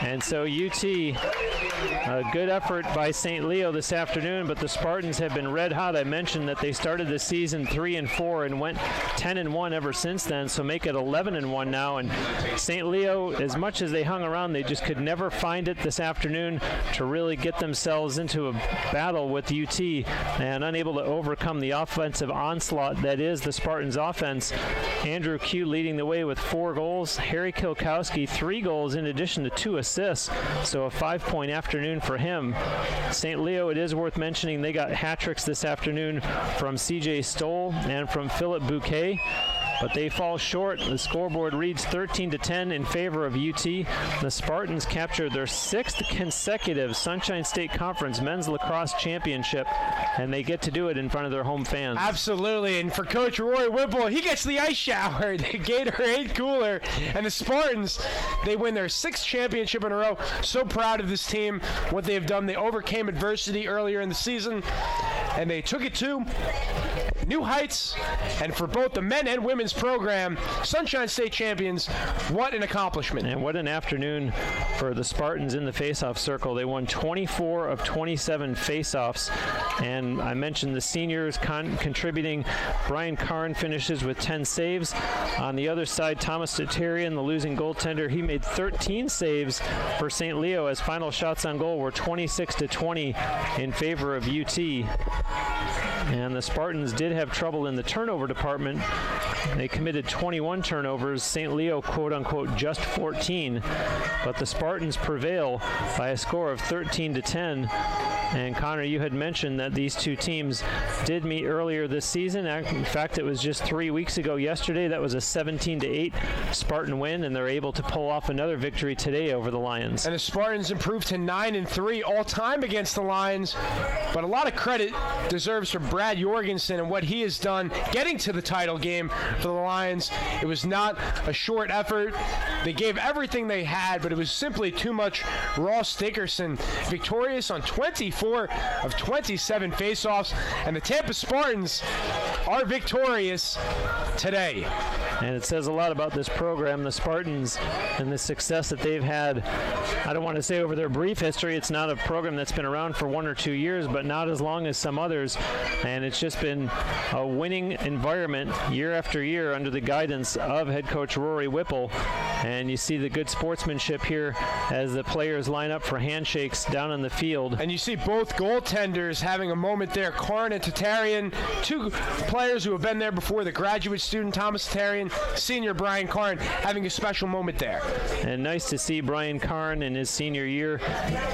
And so UT, a good effort by St. Leo this afternoon, but the Spartans have been red hot. I mentioned that they started the season 3-4 and went 10-1 ever since then, so make it 11-1 now. And St. Leo, as much as they hung around, they just could never find it this afternoon to really get themselves into a battle with UT, and unable to overcome the offensive onslaught that is the Spartans offense. Andrew Q leading the way with 4 goals. Harry Kilkowski 3 goals in addition to 2 assists, so a 5-point afternoon for him. St. Leo, it is worth mentioning, they got hat tricks this afternoon from CJ Stoll and from Philip Bouquet, but they fall short. The scoreboard reads 13-10 in favor of UT. The Spartans captured their 6th consecutive Sunshine State Conference Men's Lacrosse Championship, and they get to do it in front of their home fans. Absolutely, and for Coach Roy Whipple, he gets the ice shower, the Gatorade cooler, and the Spartans, they win their 6th championship in a row. So proud of this team, what they have done. They overcame adversity earlier in the season, and they took it to new heights. And for both the men and women's program, Sunshine State champions, what an accomplishment. And what an afternoon for the Spartans in the faceoff circle. They won 24 of 27 faceoffs, and I mentioned the seniors contributing. Brian Karn finishes with 10 saves. On the other side, Thomas Tatarian, the losing goaltender, he made 13 saves for St. Leo as final shots on goal were 26-20 in favor of UT. And the Spartans did have trouble in the turnover department. They committed 21 turnovers. St. Leo, quote-unquote, just 14. But the Spartans prevail by a score of 13-10. And Connor, you had mentioned that these two teams did meet earlier this season. In fact, it was just 3 weeks ago yesterday. That was a 17-8 Spartan win, and they're able to pull off another victory today over the Lions. And the Spartans improved to 9-3 all-time against the Lions. But a lot of credit deserves for Brad Jorgensen and what he has done getting to the title game for the Lions. It was not a short effort. They gave everything they had, but it was simply too much. Ross Dickerson victorious on 24 of 27 faceoffs, and the Tampa Spartans are victorious today. And it says a lot about this program, the Spartans, and the success that they've had. I don't want to say over their brief history. It's not a program that's been around for 1 or 2 years, but not as long as some others. And it's just been a winning environment year after year under the guidance of head coach Rory Whipple. And you see the good sportsmanship here as the players line up for handshakes down on the field. And you see both goaltenders having a moment there. Karn and Tatarian, 2 players who have been there before. The graduate student Thomas Tatarian, and senior Brian Karn having a special moment there. And nice to see Brian Karn in his senior year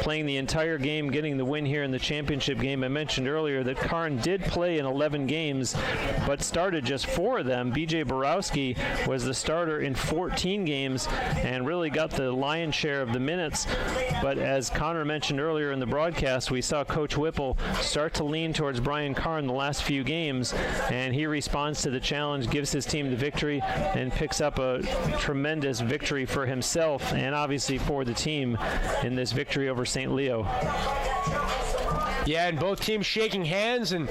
playing the entire game, getting the win here in the championship game. I mentioned earlier that Karn did play in 11 games, but started just 4 of them. B.J. Borowski was the starter in 14 games and really got the lion's share of the minutes. But as Connor mentioned earlier in the broadcast, we saw Coach Whipple start to lean towards Brian Karn the last few games, and he responds to the challenge, gives his team the victory, and picks up a tremendous victory for himself and obviously for the team in this victory over St. Leo. Yeah, and both teams shaking hands, and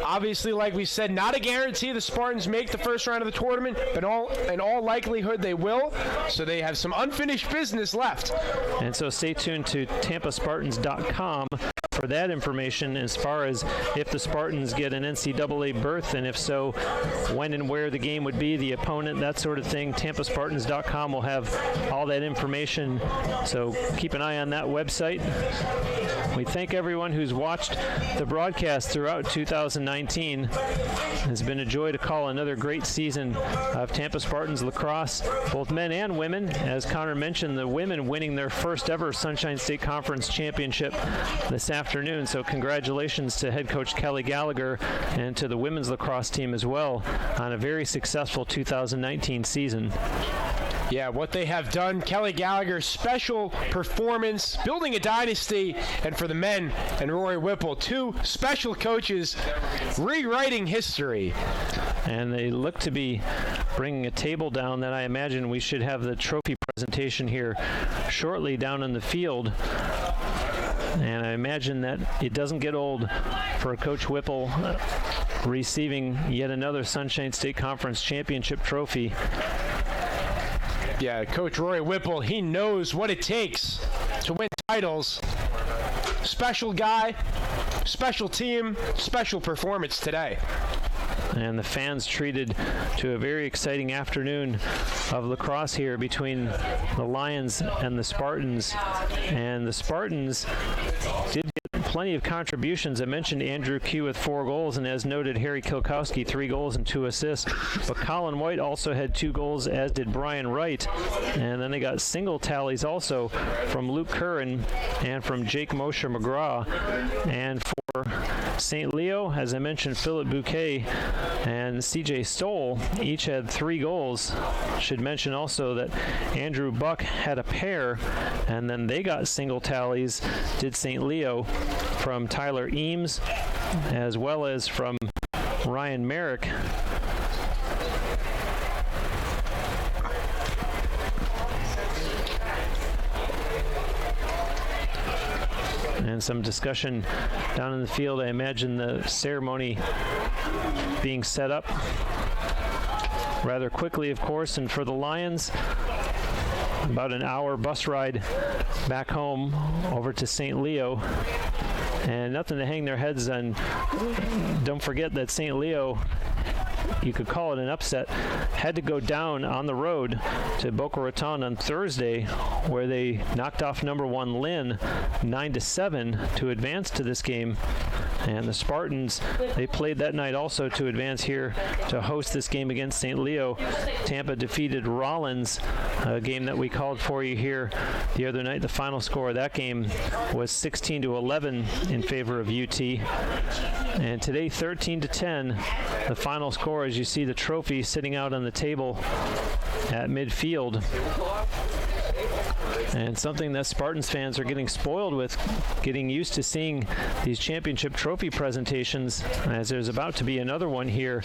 obviously, like we said, not a guarantee the Spartans make the first round of the tournament, but in all likelihood they will, so they have some unfinished business left. And so stay tuned to TampaSpartans.com for that information as far as if the Spartans get an NCAA berth, and if so, when and where the game would be, the opponent, that sort of thing. TampaSpartans.com will have all that information, so keep an eye on that website. We thank everyone who's watched the broadcast throughout 2019. It's been a joy to call another great season of Tampa Spartans lacrosse, both men and women. As Connor mentioned, the women winning their first ever Sunshine State Conference championship this afternoon. So congratulations to head coach Kelly Gallagher and to the women's lacrosse team as well on a very successful 2019 season. Yeah, what they have done, Kelly Gallagher, special performance, building a dynasty, and for the men and Rory Whipple, 2 special coaches rewriting history. And they look to be bringing a table down that I imagine we should have the trophy presentation here shortly down in the field. And I imagine that it doesn't get old for Coach Whipple receiving yet another Sunshine State Conference championship trophy. Yeah, Coach Rory Whipple, he knows what it takes to win titles. Special guy, special team, special performance today. And the fans treated to a very exciting afternoon of lacrosse here between the Lions and the Spartans. And the Spartans did get plenty of contributions. I mentioned Andrew Q with 4 goals, and as noted, Harry Kilkowski, 3 goals and 2 assists. But Colin White also had 2 goals, as did Brian Wright. And then they got single tallies also from Luke Curran and from Jake Moshe McGraw. And for St. Leo, as I mentioned, Philip Bouquet and CJ Stoll each had 3 goals. Should mention also that Andrew Buck had a pair, and then they got single tallies, did St. Leo, from Tyler Eames as well as from Ryan Merrick. And some discussion down in the field. I imagine the ceremony being set up rather quickly, of course. And for the Lions, about an hour bus ride back home over to St. Leo. And nothing to hang their heads on. Don't forget that St. Leo, you could call it an upset, had to go down on the road to Boca Raton on Thursday, where they knocked off number 1 Lynn 9-7 to advance to this game. And the Spartans, they played that night also to advance here to host this game against St. Leo. Tampa defeated Rollins, a game that we called for you here the other night. The final score of that game was 16-11 in favor of UT. And today, 13-10, the final score, as you see the trophy sitting out on the table at midfield. And something that Spartans fans are getting spoiled with, getting used to seeing these championship trophy presentations, as there's about to be another one here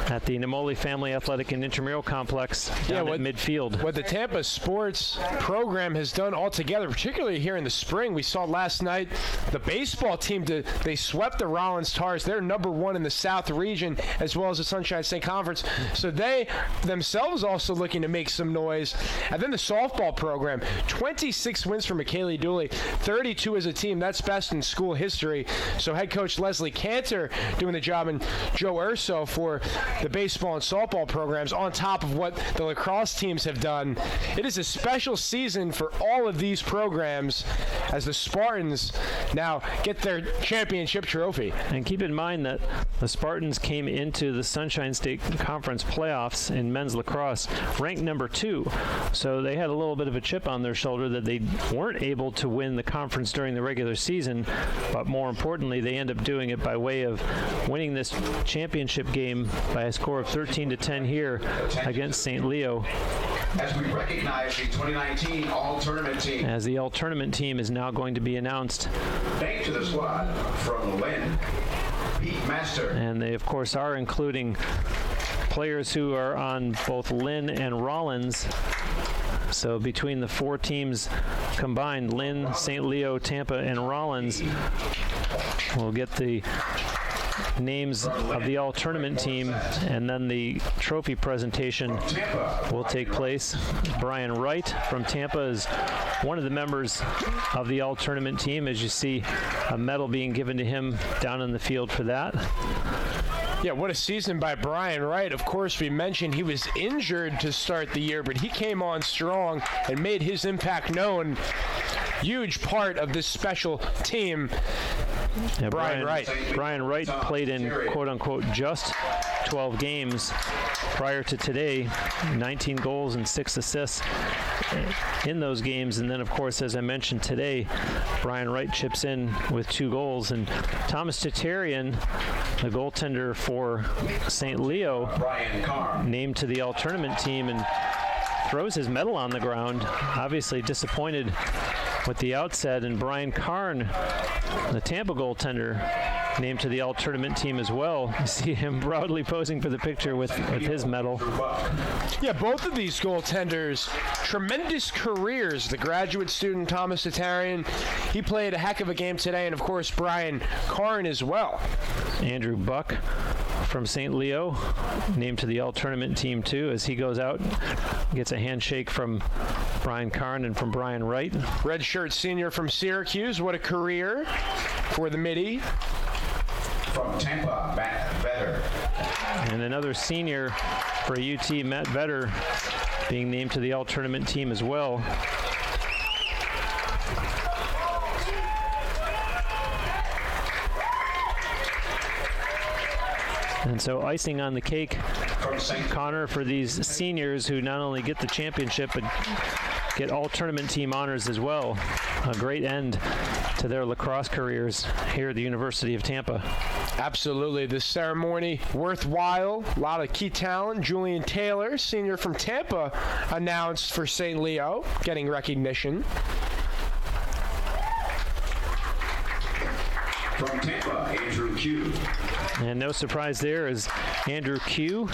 at the Namoli Family Athletic and Intramural Complex down at midfield. What the Tampa sports program has done altogether, particularly here in the spring, we saw last night the baseball team, they swept the Rollins Tars. They're number 1 in the South region, as well as the Sunshine State Conference. So they themselves also looking to make some noise. And then the softball program, 26 wins for McKaylee Dooley, 32 as a team. That's best in school history. So head coach Leslie Cantor doing the job, and Joe Urso for the baseball and softball programs on top of what the lacrosse teams have done. It is a special season for all of these programs as the Spartans now get their championship trophy. And keep in mind that the Spartans came into the Sunshine State Conference playoffs in men's lacrosse ranked number 2. So they had a little bit of a chip on their shoulder that they weren't able to win the conference during the regular season, but more importantly, they end up doing it by way of winning this championship game by a score of 13-10 here against St. Leo. As we recognize the 2019 All-Tournament team. As the All-Tournament team is now going to be announced. Thanks to the squad from Lynn, Pete Master. And they, of course, are including players who are on both Lynn and Rollins. So between the 4 teams combined, Lynn, St. Leo, Tampa, and Rollins, will get the names of the all-tournament team, and then the trophy presentation will take place. Brian Wright from Tampa is one of the members of the all-tournament team, as you see a medal being given to him down in the field for that. Yeah, what a season by Brian Wright. Of course, we mentioned he was injured to start the year, but he came on strong and made his impact known. Huge part of this special team. Yeah, Brian Wright. Brian Wright played in quote-unquote just 12 games prior to today, 19 goals and 6 assists in those games. And then, of course, as I mentioned today, Brian Wright chips in with 2 goals. And Thomas Tatarian, the goaltender for St. Leo, named to the all-tournament team and throws his medal on the ground, obviously disappointed with the outset. And Brian Karn, the Tampa goaltender, named to the all-tournament team as well. You see him proudly posing for the picture with his medal. Yeah, both of these goaltenders, tremendous careers. The graduate student, Thomas Tatarian, he played a heck of a game today, and of course, Brian Karn as well. Andrew Buck from St. Leo, named to the all-tournament team too, as he goes out, gets a handshake from Brian Karn and from Brian Wright. Redshirt senior from Syracuse, what a career for the Midi. From Tampa, Matt Vetter. And another senior for UT, Matt Vetter, being named to the all-tournament team as well. And so icing on the cake, Connor, for these seniors who not only get the championship, but get all-tournament team honors as well. A great end to their lacrosse careers here at the University of Tampa. Absolutely. This ceremony worthwhile. A lot of key talent. Julian Taylor, senior from Tampa, announced for St. Leo, getting recognition. From Tampa, Andrew Q. And no surprise there is Andrew Q,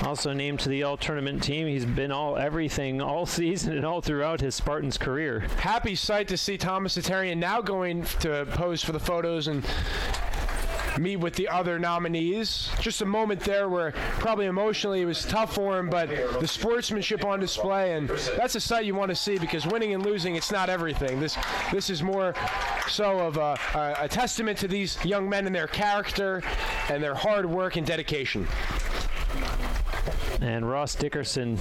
also named to the all-tournament team. He's been everything all season and all throughout his Spartans career. Happy sight to see Thomas Tatarian now going to pose for the photos and meet with the other nominees. Just a moment there where probably emotionally it was tough for him, but the sportsmanship on display, and that's a sight you want to see, because winning and losing, it's not everything. This is more so of a testament to these young men and their character and their hard work and dedication. And Ross Dickerson.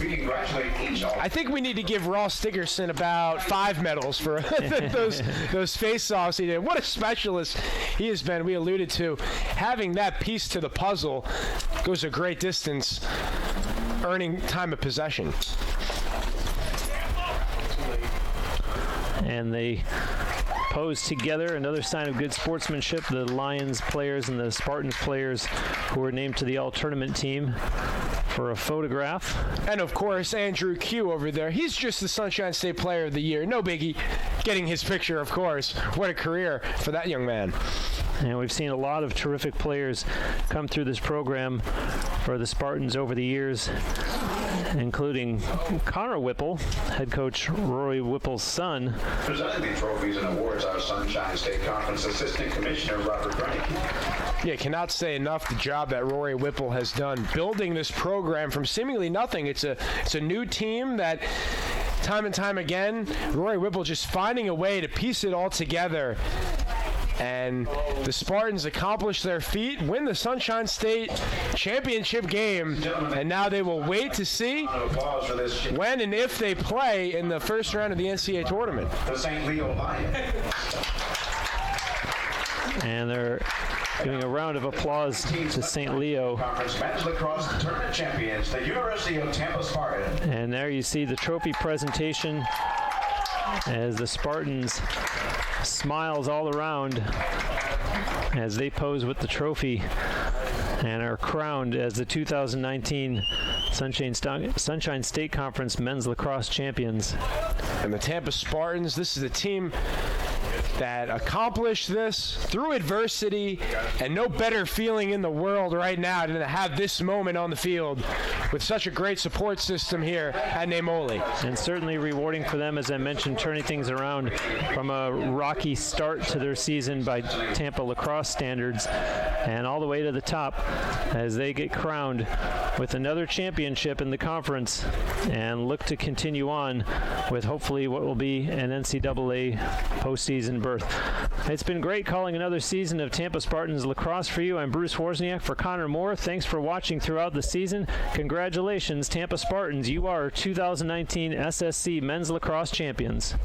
I think we need to give Ross Dickerson about 5 medals for those face-offs he did. What a specialist he has been. We alluded to having that piece to the puzzle goes a great distance, earning time of possession. And they pose together, another sign of good sportsmanship. The Lions players and the Spartans players who were named to the all-tournament team for a photograph. And of course, Andrew Q over there. He's just the Sunshine State Player of the Year. No biggie. Getting his picture, of course. What a career for that young man. And we've seen a lot of terrific players come through this program for the Spartans over the years, including Connor Whipple, head coach Rory Whipple's son. Presenting the trophies and awards, our Sunshine State Conference Assistant Commissioner Robert Brennick. Yeah, cannot say enough the job that Rory Whipple has done building this program from seemingly nothing. It's a new team that time and time again, Rory Whipple just finding a way to piece it all together And the Spartans accomplish their feat, win the Sunshine State championship game, and now they will wait to see when and if they play in the first round of the NCAA tournament. The St. Leo Lions. And they're giving a round of applause to St. Leo. Conference men's lacrosse tournament champions, the University of Tampa Spartans. And there you see the trophy presentation as the Spartans smiles all around as they pose with the trophy and are crowned as the 2019 Sunshine State Conference men's lacrosse champions. And the Tampa Spartans, this is a team that accomplished this through adversity, and no better feeling in the world right now than to have this moment on the field with such a great support system here at Namoli. And certainly rewarding for them, as I mentioned, turning things around from a rocky start to their season by Tampa lacrosse standards and all the way to the top as they get crowned with another championship in the conference and look to continue on with hopefully what will be an NCAA postseason berth. It's been great calling another season of Tampa Spartans lacrosse for you. I'm Bruce Wozniak for Connor Moore. Thanks for watching throughout the season. Congratulations, Tampa Spartans. You are 2019 SSC men's lacrosse champions.